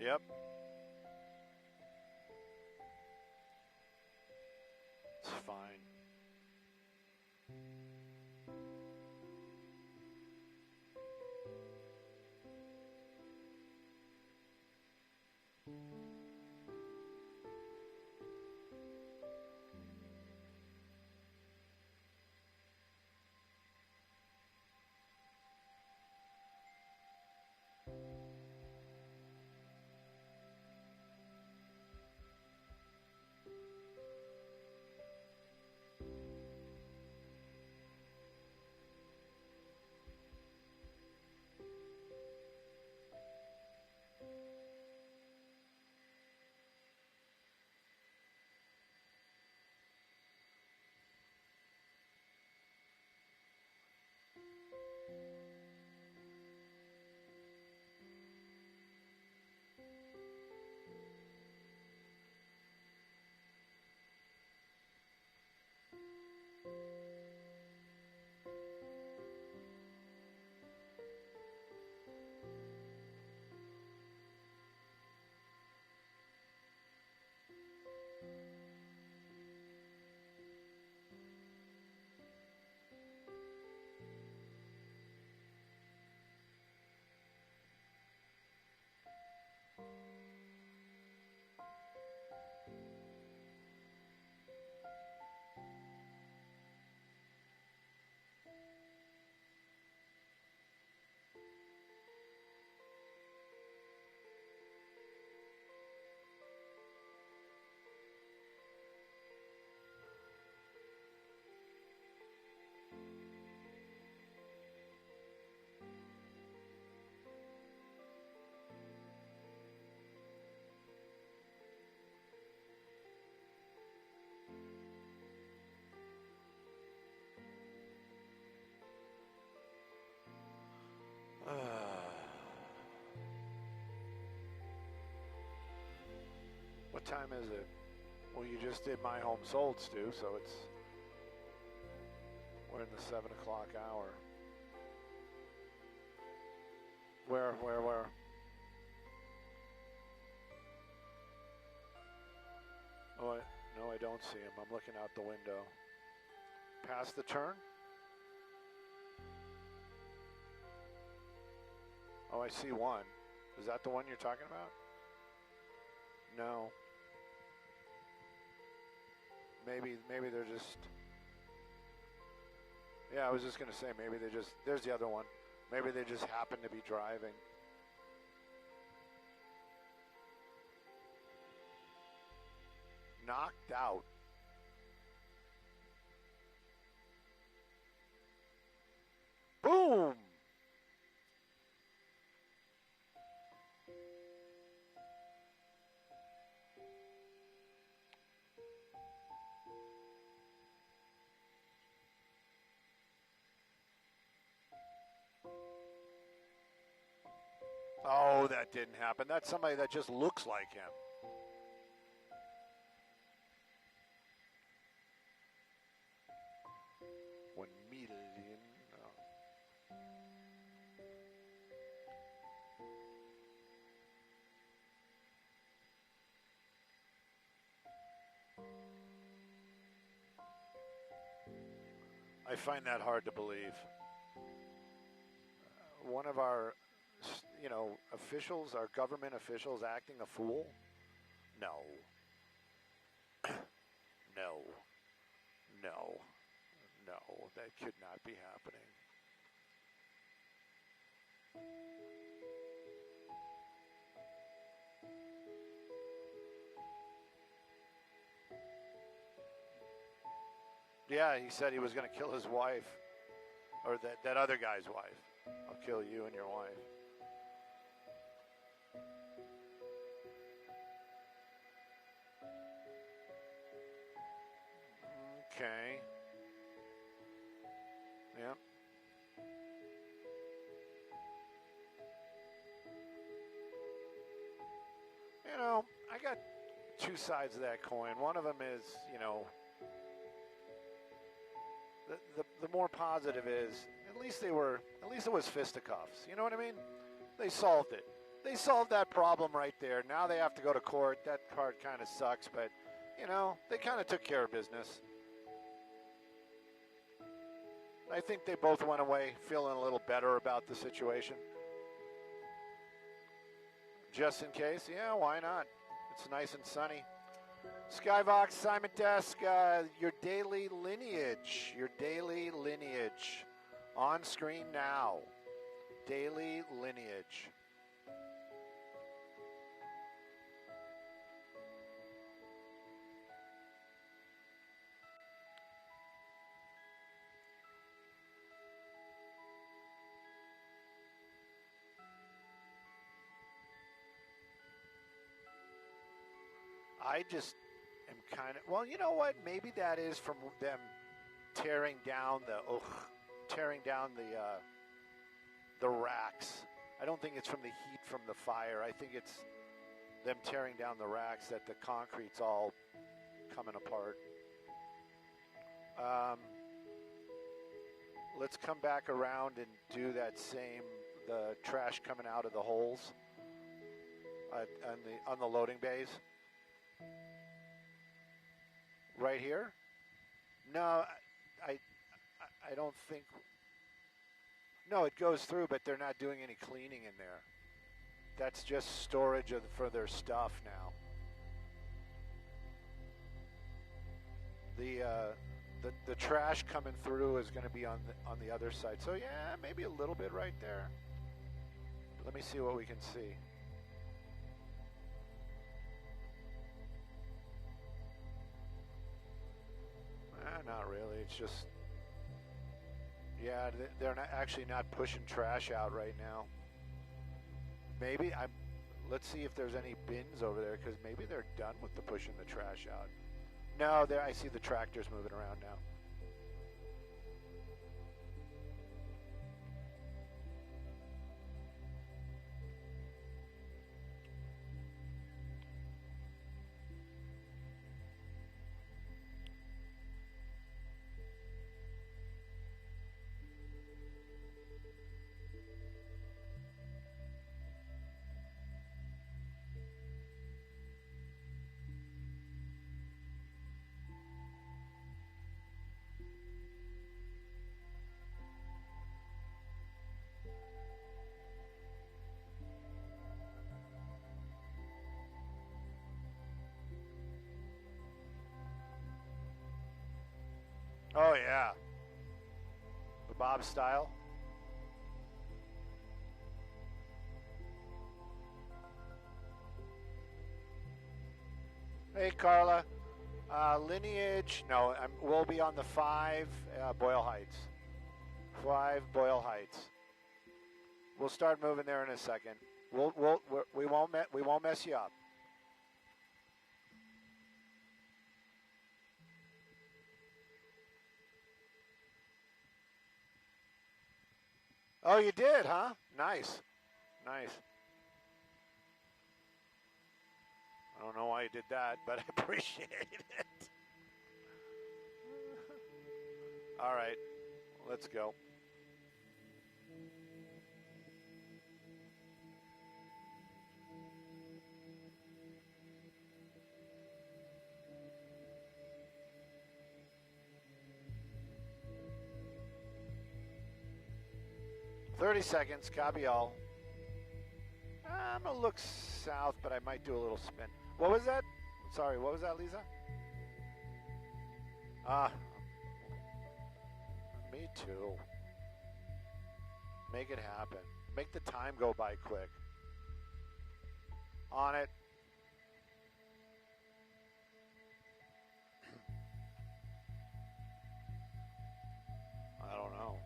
Yep. It's fine. time is it? Well, you just did My Home Sold, Stu, so we're in the 7 o'clock hour. Where? Oh, no, I don't see him. I'm looking out the window. Past the turn? Oh, I see one. Is that the one you're talking about? No. Maybe they're just... Yeah, I was just going to say, maybe they just... There's the other one. Maybe they just happen to be driving. Knocked out. Boom! Oh, that didn't happen. That's somebody that just looks like him. I find that hard to believe. One of our, officials, our government officials acting a fool? No. No, that could not be happening. Yeah, he said he was going to kill his wife, or that other guy's wife. I'll kill you and your wife. Okay. Yep. I got two sides of that coin. One of them is, the more positive is at least it was fisticuffs. You know what I mean? They solved it. They solved that problem right there. Now they have to go to court. That part kind of sucks, but they kind of took care of business. I think they both went away feeling a little better about the situation. Just in case, yeah, why not? It's nice and sunny. Skyvox, Simon Desk, your daily lineage. On screen now. Daily lineage. I just am kind of, well, you know what? Maybe that is from them tearing down the racks. I don't think it's from the heat from the fire. I think it's them tearing down the racks that the concrete's all coming apart. Let's come back around and do that same, the trash coming out of the holes on the loading bays. Right here? No, I don't think. No, it goes through, but they're not doing any cleaning in there. That's just storage for their stuff now. The trash coming through is going to be on the other side. So yeah, maybe a little bit right there. Let me see what we can see. Not really. It's just, yeah, they're not pushing trash out right now. Maybe let's see if there's any bins over there, because maybe they're done with the pushing the trash out. No, I see the tractors moving around now. Oh, yeah. The Bob style. Hey, Carla. Lineage, no, we'll be on the 5 Boyle Heights. 5 Boyle Heights. We'll start moving there in a second. We won't mess you up. Oh, you did, huh? Nice. Nice. I don't know why you did that, but I appreciate it. All right, let's go. "30 seconds, copy all." I'm going to look south, but I might do a little spin. What was that? Sorry, what was that, Lisa? Me too. Make it happen. Make the time go by quick. On it. I don't know.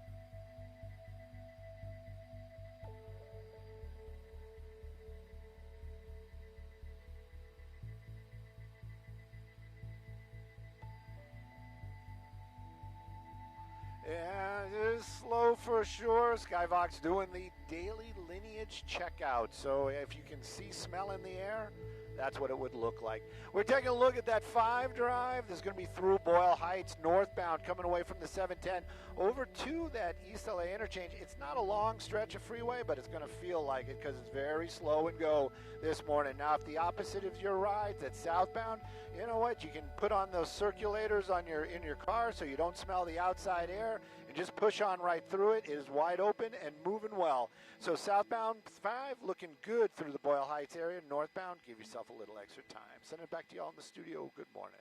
Yeah, it is slow for sure. Skyvox doing the daily lineage checkout. So if you can see smell in the air, that's what it would look like. We're taking a look at that 5 drive. This is going to be through Boyle Heights, northbound, coming away from the 710 over to that East LA interchange. It's not a long stretch of freeway, but it's going to feel like it because it's very slow and go this morning. Now, if the opposite of your ride, that's southbound, you know what? You can put on those circulators on in your car so you don't smell the outside air and just push on right through it. It is wide open and moving well. So southbound 5 looking good through the Boyle Heights area. Northbound, give yourself a little extra time. Send it back to y'all in the studio. Good morning.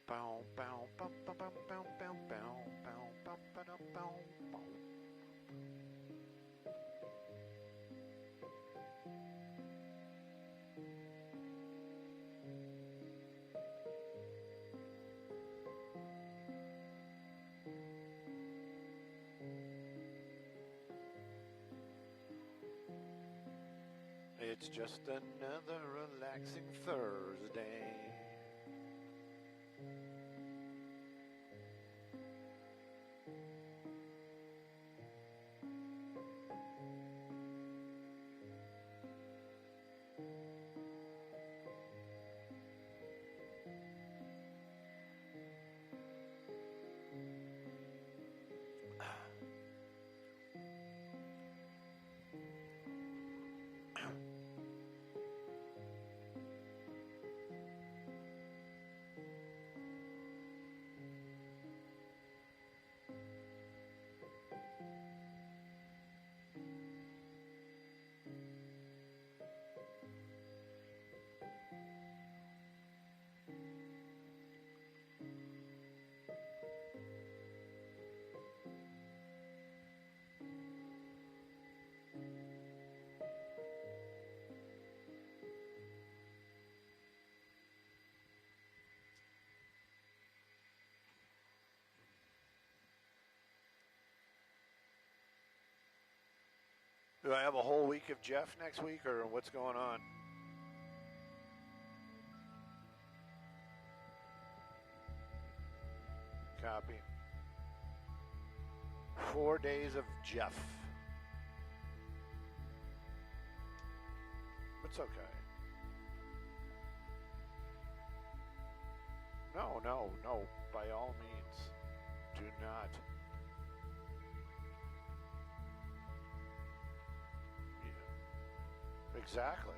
Bow, bow, bow, bow, bow, bow, bow, bow, bow, bow, bow, bow, bow. It's just another relaxing Thursday. Do I have a whole week of Jeff next week, or what's going on? Copy. 4 days of Jeff. It's okay. No, no, no, no. By all means, do not. Yeah, exactly.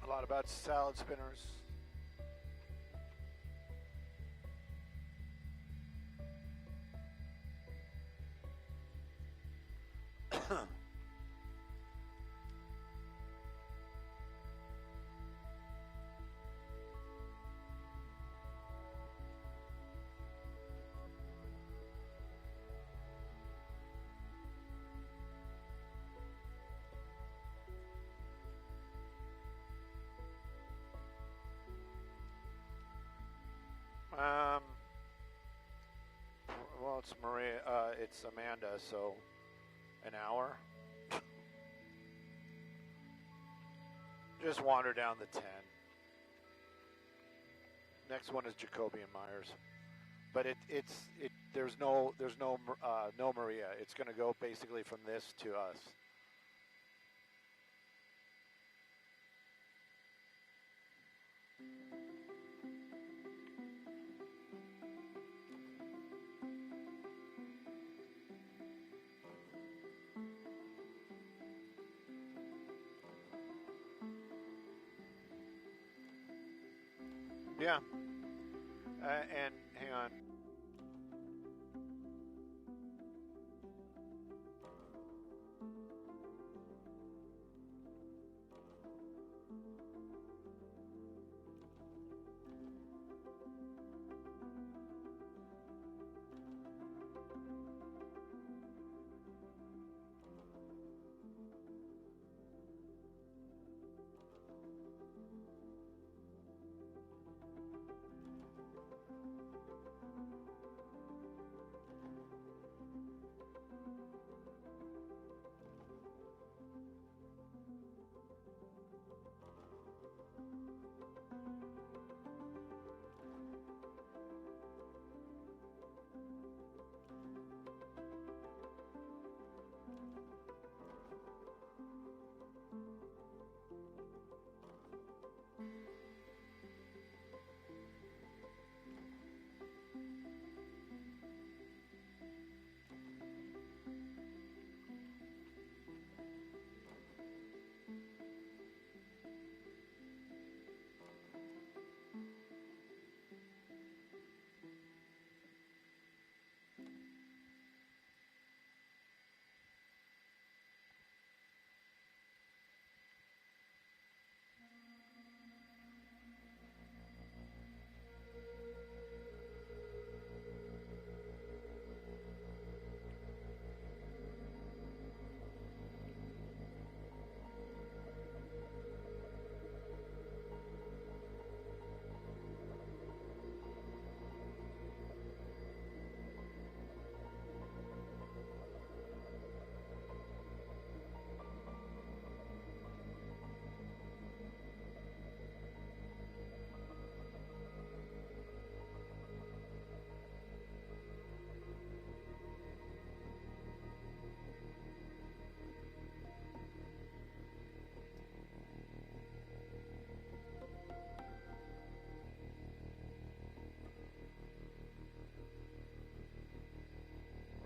A lot about salad spinners. Um, well, it's Maria. It's Amanda. So, an hour. Just wander down the 10. Next one is Jacoby and Myers, but there's no Maria. It's going to go basically from this to us. Yeah. And hang on.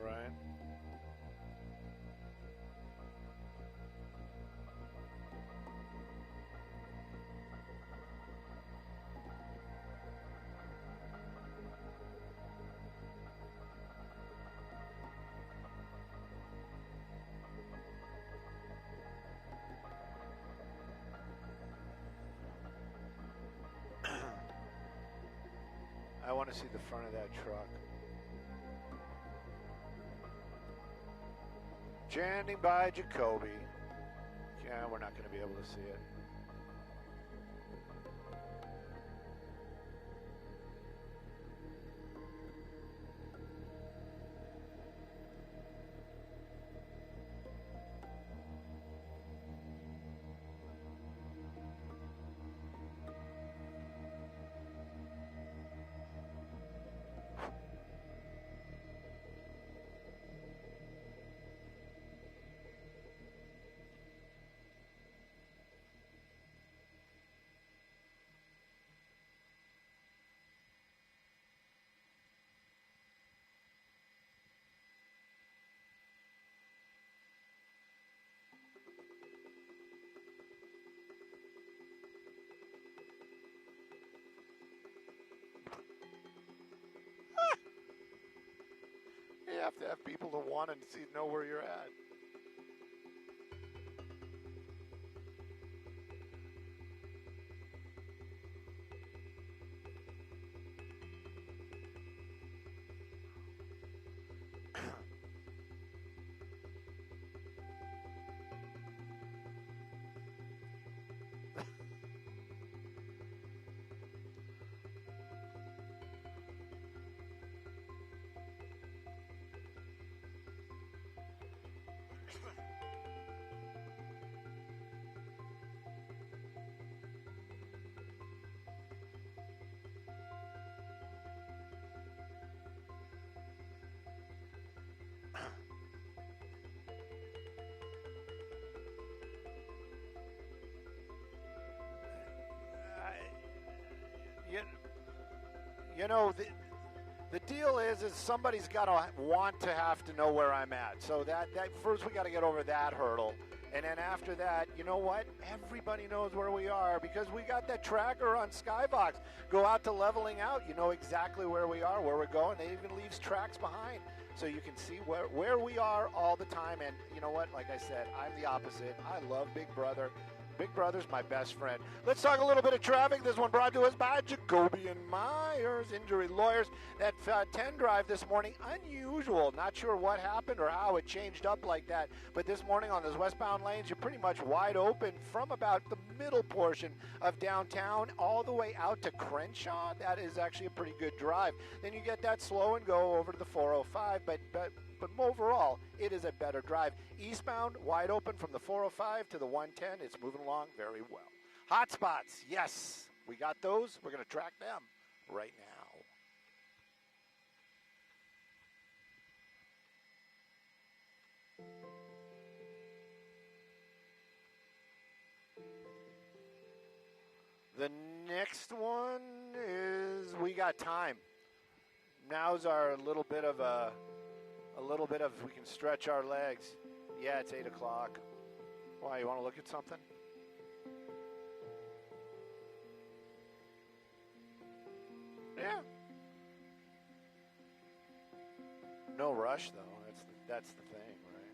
Right. I want to see the front of that truck. Standing by Jacoby. Yeah, we're not going to be able to see it. have people to want to see, know where you're at. you, you know, the deal is somebody's got to want to have to know where I'm at. So that first we got to get over that hurdle. And then after that, you know what? Everybody knows where we are because we got that tracker on Skybox. Go out to leveling out. You know exactly where we are, where we're going. They even leaves tracks behind. So you can see where we are all the time. And you know what? Like I said, I'm the opposite. I love Big Brother. Big Brother's my best friend. Let's talk a little bit of traffic. This one brought to us by Jacoby and Myers Injury Lawyers. That 10 drive this morning, unusual. Not sure what happened or how it changed up like that. But this morning on those westbound lanes, you're pretty much wide open from about the middle portion of downtown all the way out to Crenshaw. That is actually a pretty good drive. Then you get that slow and go over to the 405, but overall, it is a better drive. Eastbound, wide open from the 405 to the 110. It's moving along very well. Hot spots, yes, we got those. We're going to track them right now. The next one is we got time. Now's our little bit of we can stretch our legs. Yeah, it's 8 o'clock. Why, you want to look at something? Yeah. No rush though. That's the thing, right?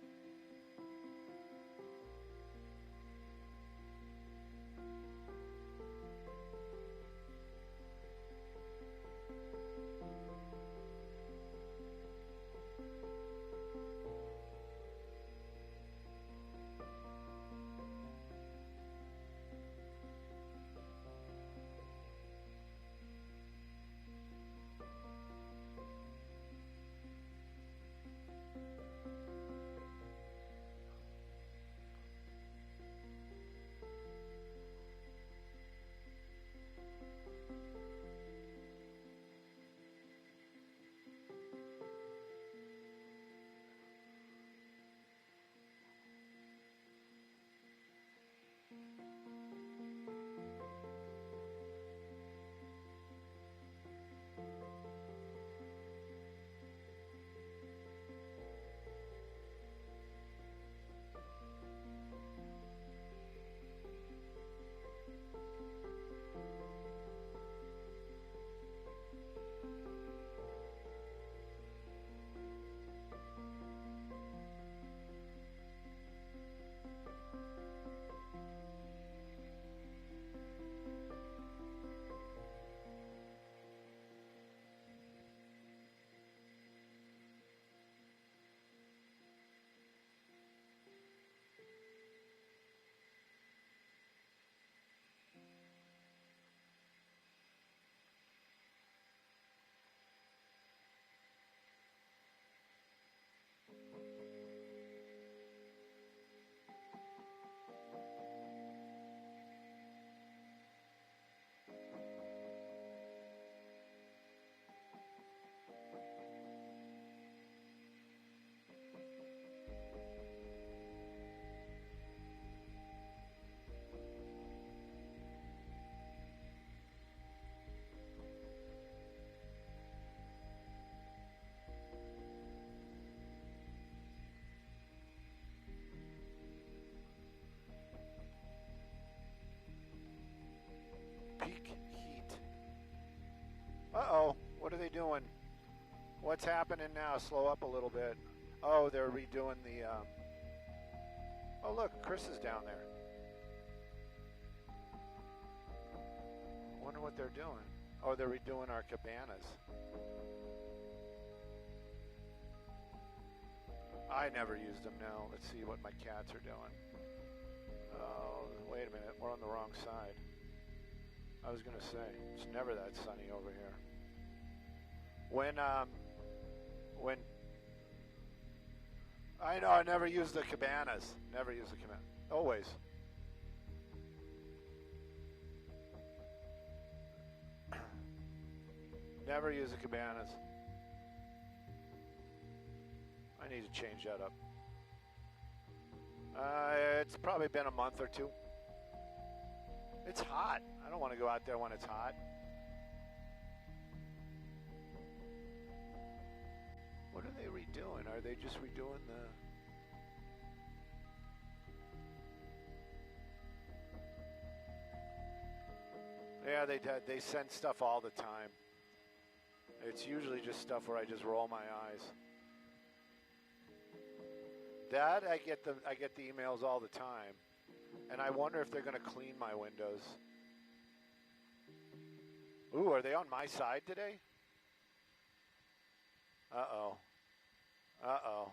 Peak heat. Uh-oh, what are they doing? What's happening now? Slow up a little bit. Oh, they're redoing the... Oh, look, Chris is down there. I wonder what they're doing. Oh, they're redoing our cabanas. I never used them now. Let's see what my cats are doing. Oh, wait a minute. We're on the wrong side. I was going to say, it's never that sunny over here. When I know, I never use the cabanas. Never use the cabanas. Always. Never use the cabanas. I need to change that up. It's probably been a month or two. It's hot. I don't want to go out there when it's hot. What are they redoing? Are they just redoing the... Yeah, they send stuff all the time. It's usually just stuff where I just roll my eyes. That I get the emails all the time, and I wonder if they're going to clean my windows. Ooh, are they on my side today? Uh-oh. Uh-oh.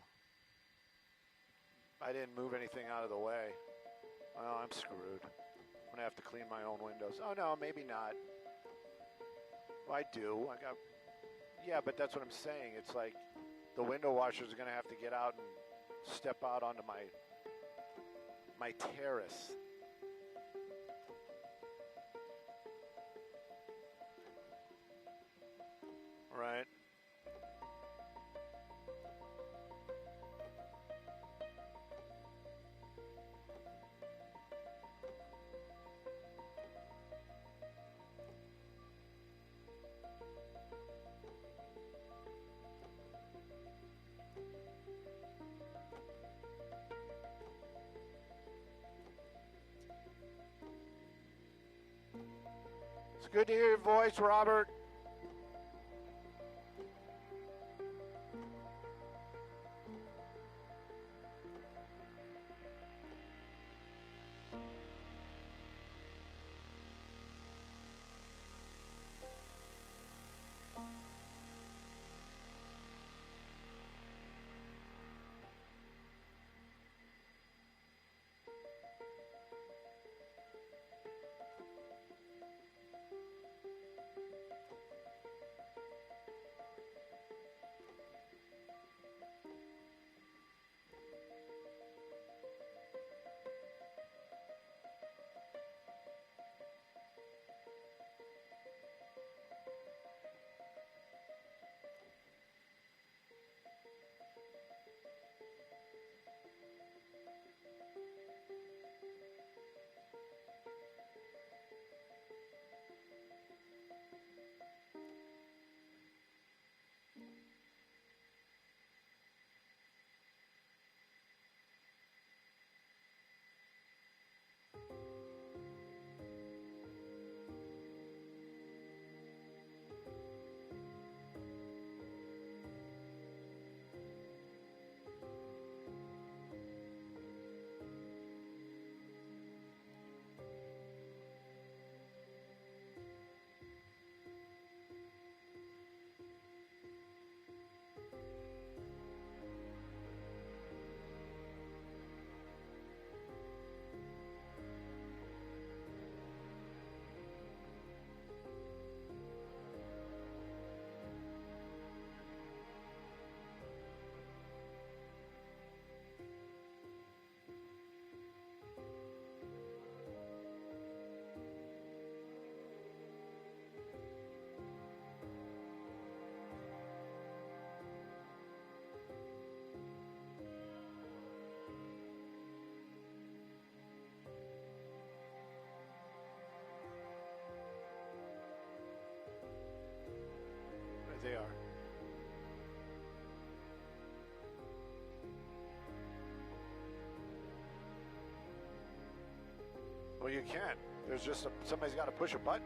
I didn't move anything out of the way. Well, I'm screwed. I'm going to have to clean my own windows. Oh, no, maybe not. Well, I do. Yeah, but that's what I'm saying. It's like the window washers are going to have to get out and step out onto my terrace. Right. It's good to hear your voice, Robert. They are. Well, you can. There's just somebody's got to push a button.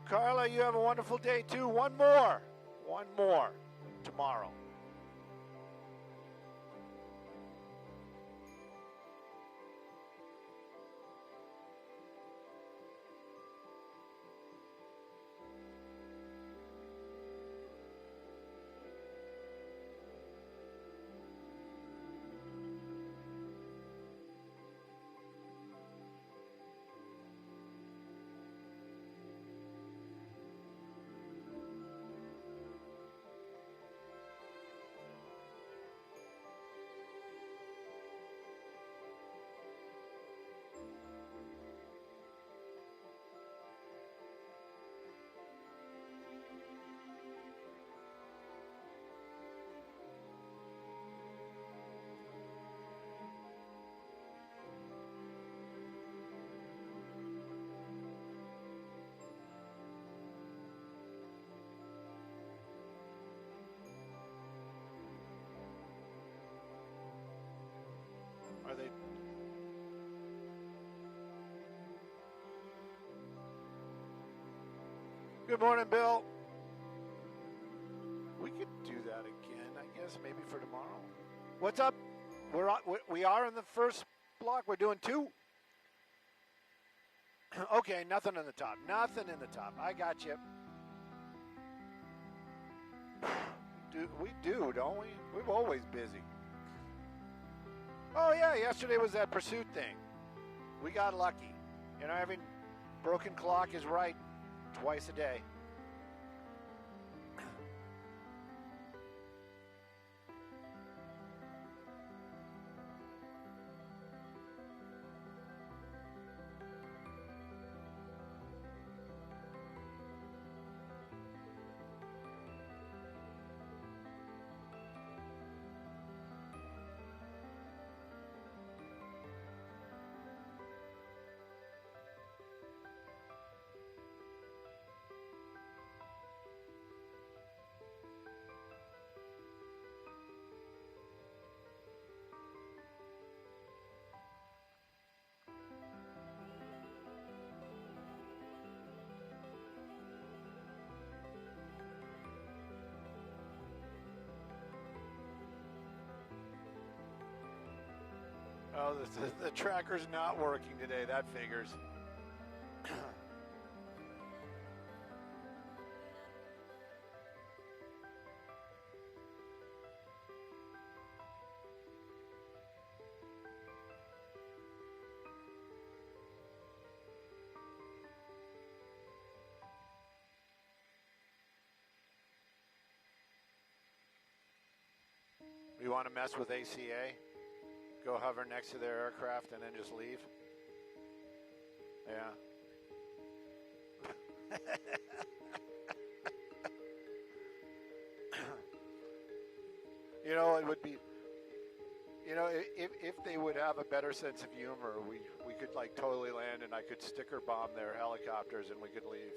Carla, you have a wonderful day too. One more tomorrow. Are they? Good morning, Bill. We could do that again, I guess, maybe for tomorrow. What's up? We are in the first block. We're doing 2. Okay, nothing in the top. Nothing in the top. I got you. We do, don't we? We're always busy. Oh, yeah, yesterday was that pursuit thing. We got lucky. You know, every broken clock is right twice a day. Oh, the tracker's not working today. That figures. You want to mess with ACA? Go hover next to their aircraft and then just leave? Yeah. You know, it would be, you know, if they would have a better sense of humor, we could like totally land and I could sticker bomb their helicopters and we could leave.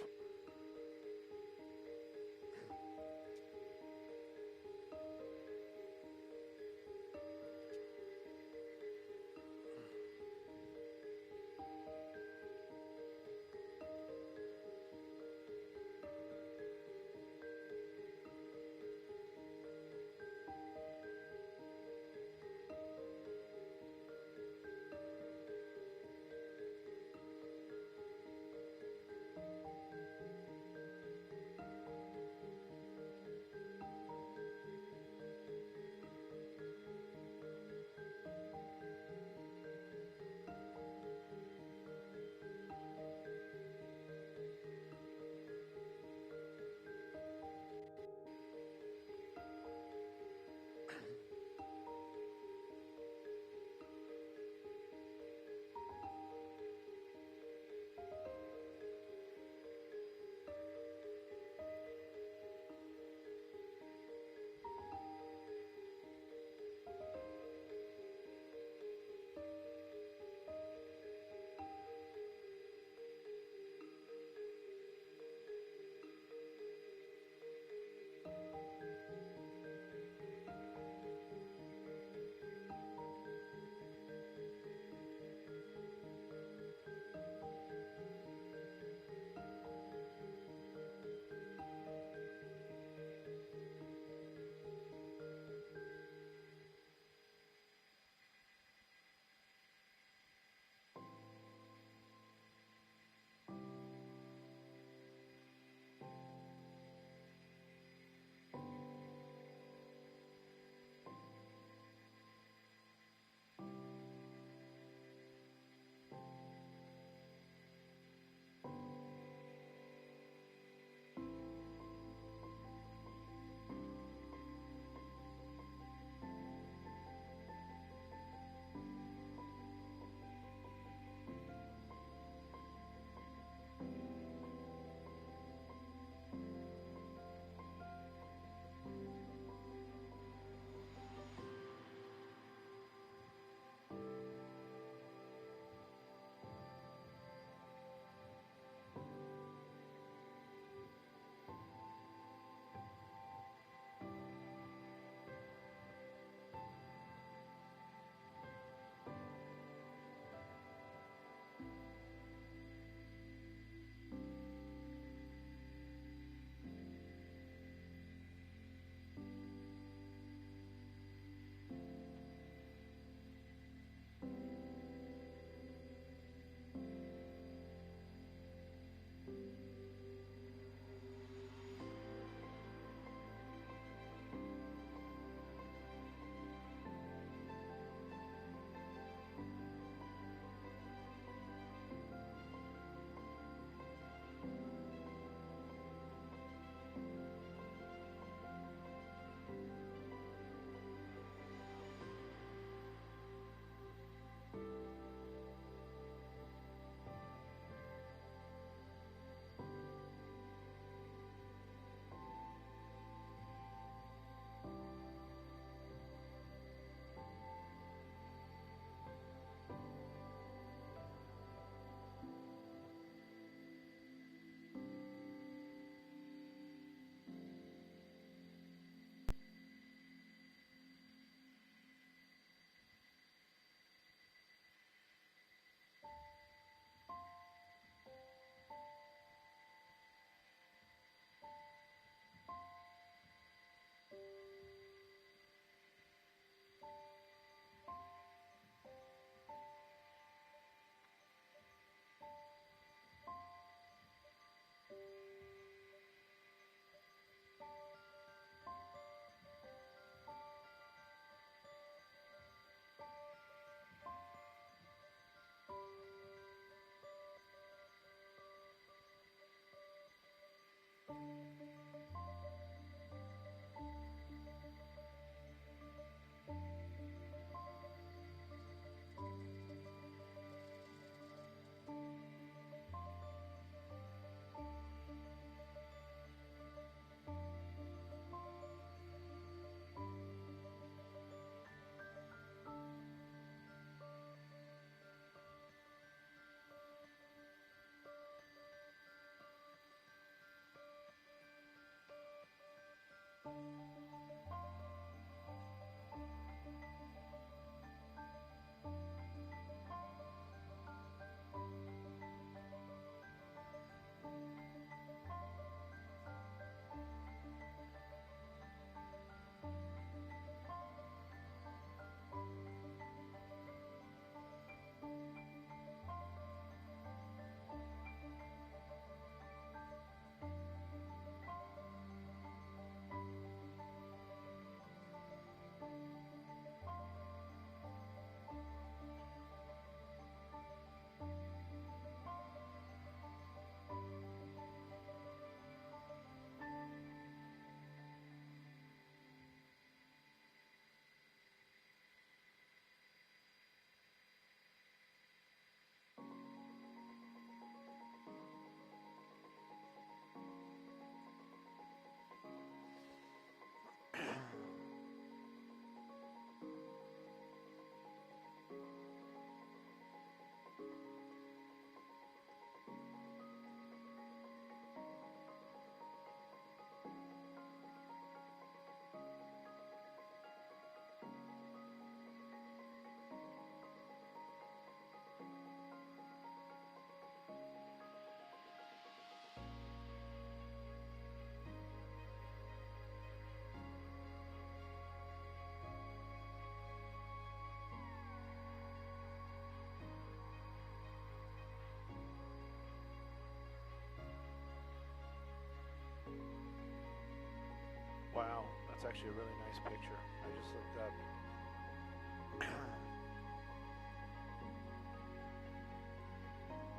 That's actually a really nice picture. I just looked up.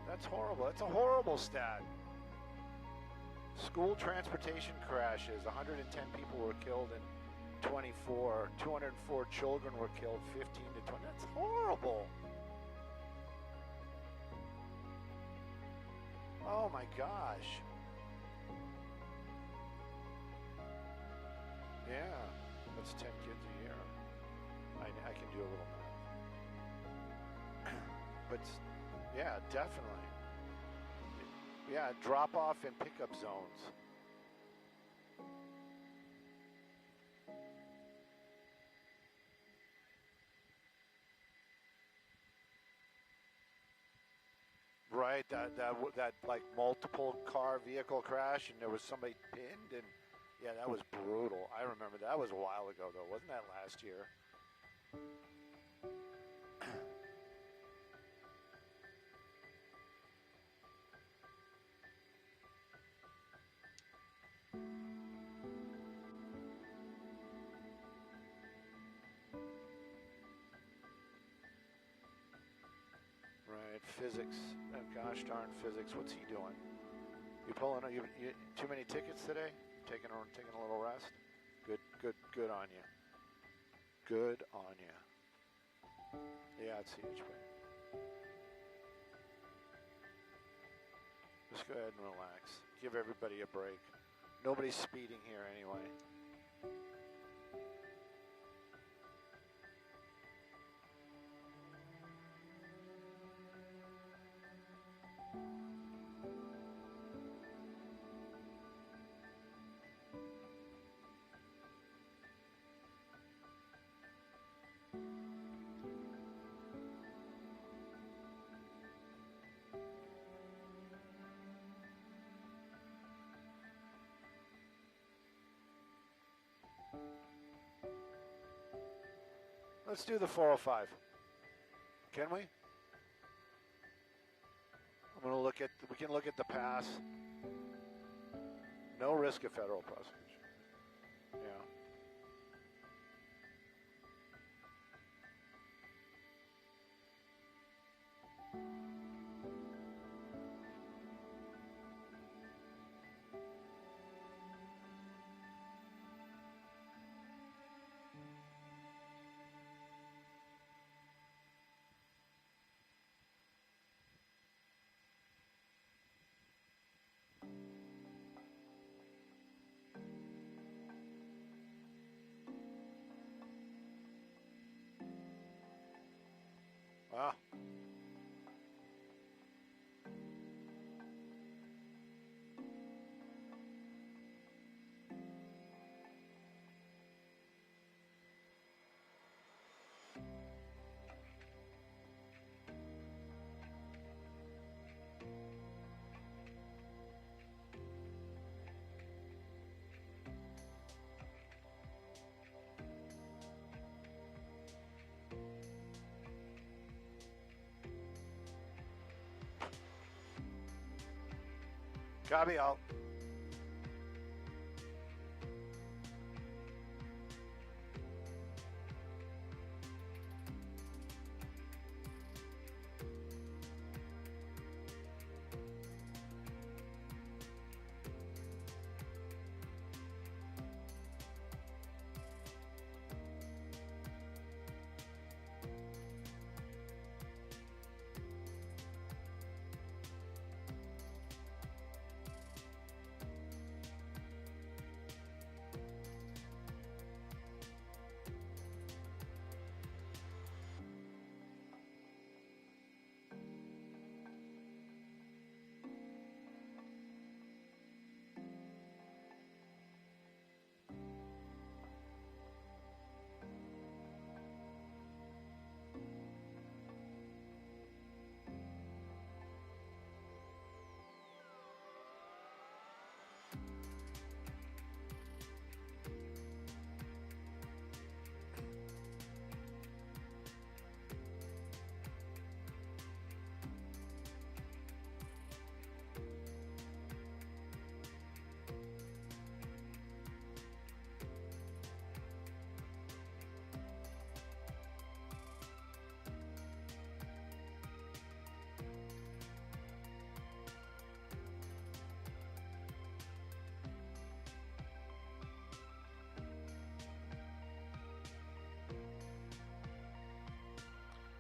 That's horrible. That's a horrible stat. School transportation crashes. 110 people were killed in 24. 204 children were killed, 15 to 20. That's horrible. Oh my gosh. Yeah, that's 10 kids a year. I can do a little math. But yeah, definitely. Yeah, drop off and pickup zones. Right, that like multiple car vehicle crash, and there was somebody pinned, and yeah, that was brutal. I remember that was a while ago, though. Wasn't that last year? Right, physics. Oh, gosh darn physics. What's he doing? You pulling? You too many tickets today? Taking a little rest. Good on you. Good on you. Yeah, it's CHP. Just go ahead and relax. Give everybody a break. Nobody's speeding here anyway. Let's do the 405. Can we? I'm going to look at, we can look at the pass. No risk of federal prosecution. Yeah. Wow. Copy out.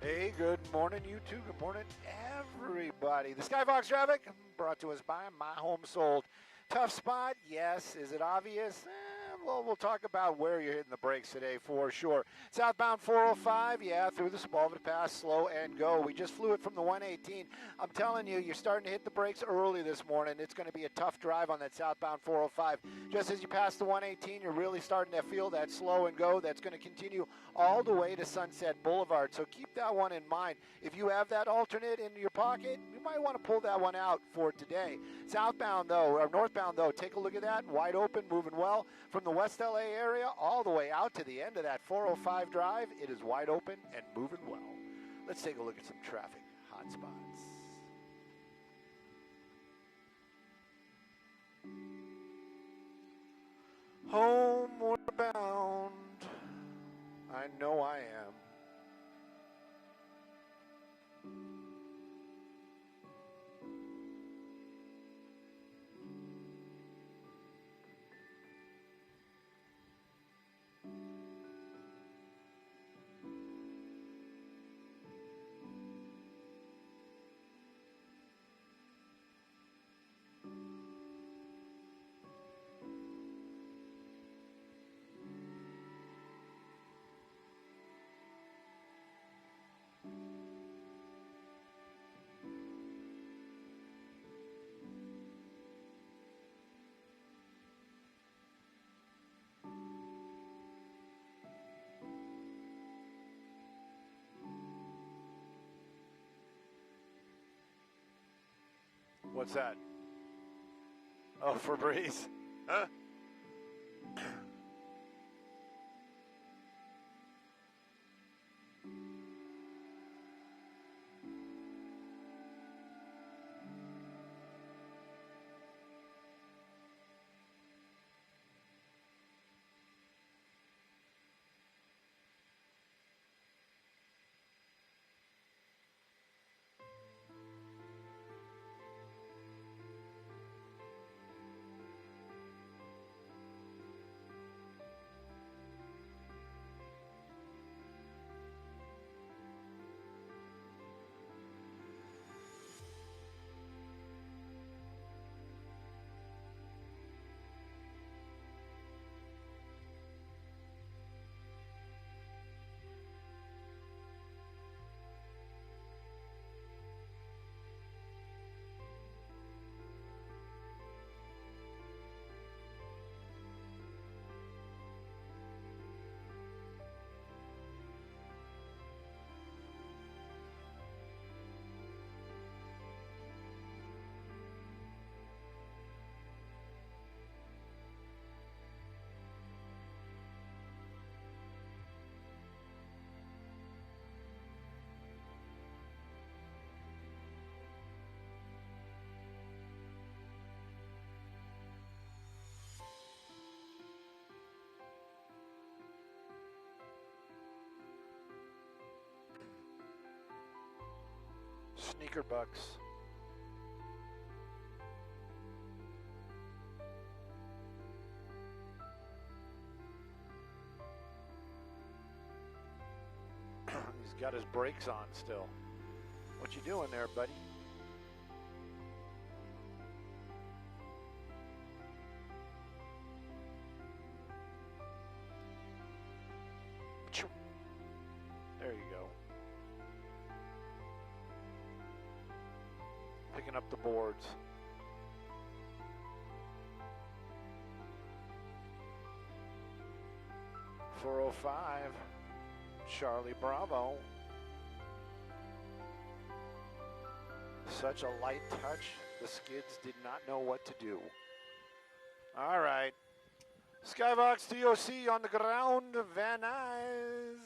Hey, good morning, you too. Good morning, everybody. The Skyfox traffic brought to us by My Home Sold. Tough spot, yes. Is it obvious? Well, we'll talk about where you're hitting the brakes today for sure. Southbound 405, yeah, through the Sepulveda Pass, slow and go. We just flew it from the 118. I'm telling you, you're starting to hit the brakes early this morning. It's going to be a tough drive on that southbound 405. Just as you pass the 118, you're really starting to feel that slow and go. That's going to continue all the way to Sunset Boulevard. So keep that one in mind. If you have that alternate in your pocket, you might want to pull that one out for today. Southbound, though, or northbound, though, take a look at that. Wide open, moving well. From the West LA area all the way out to the end of that 405 drive, it is wide open and moving well. Let's take a look at some traffic hotspots. Homeward bound, I know I am. What's that? Oh, Febreze. Huh? Sneaker bucks. He's got his brakes on still. What you doing there, buddy? There you go. Picking up the boards. .405, Charlie Bravo. Such a light touch, the skids did not know what to do. All right. Skyfox DOC on the ground, Van Nuys.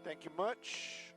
Thank you much.